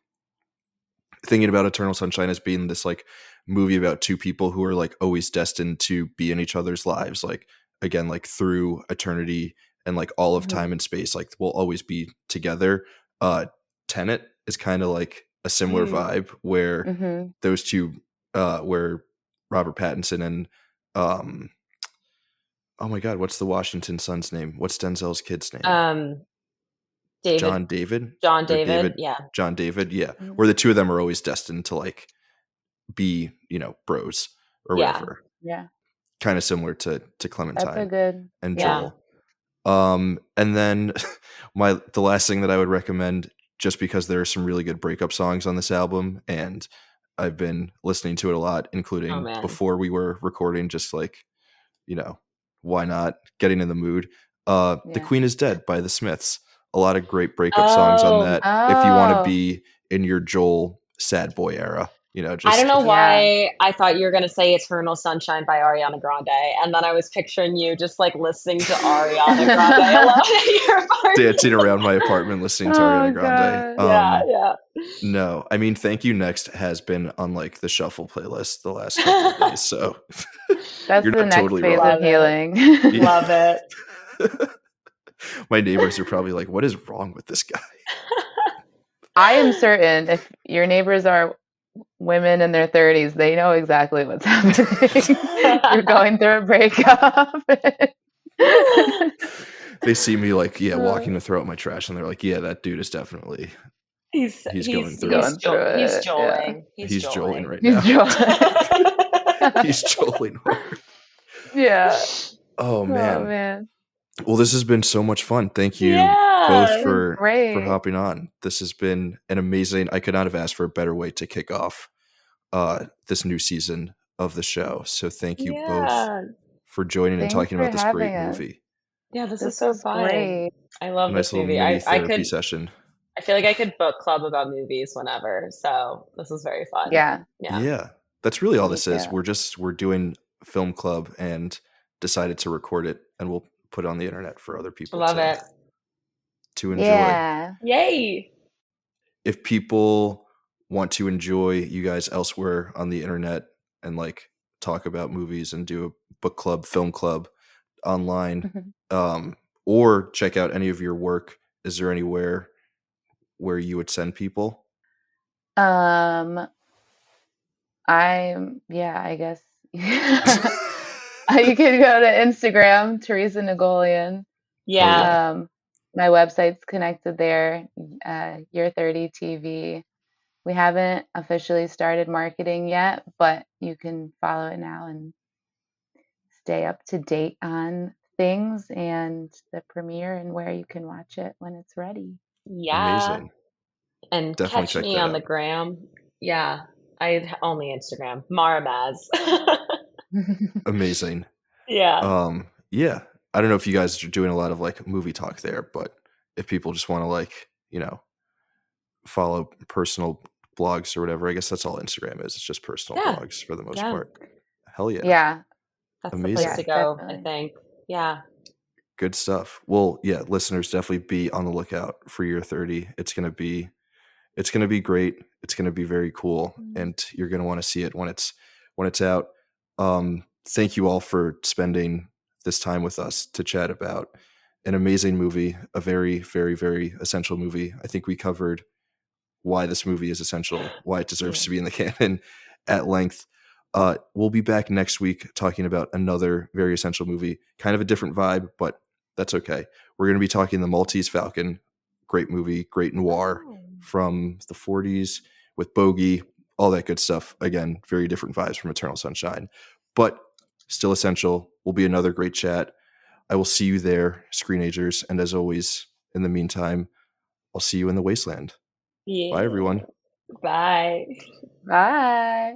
thinking about Eternal Sunshine as being this like movie about two people who are like always destined to be in each other's lives, like again, like through eternity and like all of time and space, like we'll always be together. Tenet is kind of like a similar vibe where those two, where Robert Pattinson and oh my god, what's the Washington son's name? What's Denzel's kid's name? David. John David, yeah. John David, yeah. Where the two of them are always destined to like be, bros or whatever. Yeah. Kind of similar to Clementine. That's a good and Joel. And then the last thing that I would recommend, just because there are some really good breakup songs on this album, and I've been listening to it a lot, including before we were recording, just like, why not, getting in the mood. The Queen is Dead by the Smiths. A lot of great breakup songs on that. If you want to be in your Joel sad boy era, just. I don't know why I thought you were going to say Eternal Sunshine by Ariana Grande. And then I was picturing you just like listening to Ariana Grande alone in your apartment. Dancing around my apartment listening to Ariana Grande. Yeah. No, I mean, Thank You Next has been on like the shuffle playlist the last couple of days. So that's you're the not next totally phase wrong. of healing. Love it. My neighbors are probably like, what is wrong with this guy? I am certain if your neighbors are women in their 30s, they know exactly what's happening. You're going through a breakup. They see me like, walking to throw out my trash, and they're like, yeah, that dude is definitely He's he's going he's through it. he's Going through he's it. Yeah. joling. He's joling right He's now. joy. He's joling hard. Yeah. Oh Oh man. man. Well, this has been so much fun. Thank you Yeah. both This is for great. hopping on. This has been an amazing. I could not have asked for a better way to kick off this new season of the show. So thank you both Yeah. for joining and Thanks talking for about this great having us. movie. Yeah, this is This so was fun. great. I love Nice this little movie. mini I therapy could session. I feel like I could book club about movies whenever. So this is very fun. Yeah. Yeah. That's really all Me this is. too. We're doing film club and decided to record it, and we'll put it on the internet for other people Love it. to enjoy. Yeah. Yay. If people want to enjoy you guys elsewhere on the internet and like talk about movies and do a book club, film club online, or check out any of your work, is there anywhere where you would send people? I guess you could go to Instagram, Teresa Nigolian. Yeah. My website's connected there, Year 30 TV. We haven't officially started marketing yet, but you can follow it now and stay up to date on things and the premiere and where you can watch it when it's ready. Yeah. Amazing. And Definitely catch check me that on the out. gram. Yeah. I only Instagram. Maura Maz. Amazing. Yeah. Yeah. I don't know if you guys are doing a lot of like movie talk there, but if people just want to like, follow personal blogs or whatever, I guess that's all Instagram is. It's just personal Yeah. blogs for the most Yeah. part. Hell yeah. Yeah. That's the Amazing. place to go, I Definitely. think. Yeah. Good stuff. Well, yeah, listeners, definitely be on the lookout for Year 30. It's gonna be great. It's gonna be very cool, and you're gonna want to see it when it's out. Thank you all for spending this time with us to chat about an amazing movie, a very, very, very essential movie. I think we covered why this movie is essential, why it deserves to be in the canon at length. We'll be back next week talking about another very essential movie, kind of a different vibe, but that's okay. We're going to be talking The Maltese Falcon, great movie, great noir from the 40s with Bogey, all that good stuff. Again, very different vibes from Eternal Sunshine, but still essential. Will be another great chat. I will see you there, Screenagers. And as always, in the meantime, I'll see you in the wasteland. Yeah. Bye, everyone. Bye. Bye.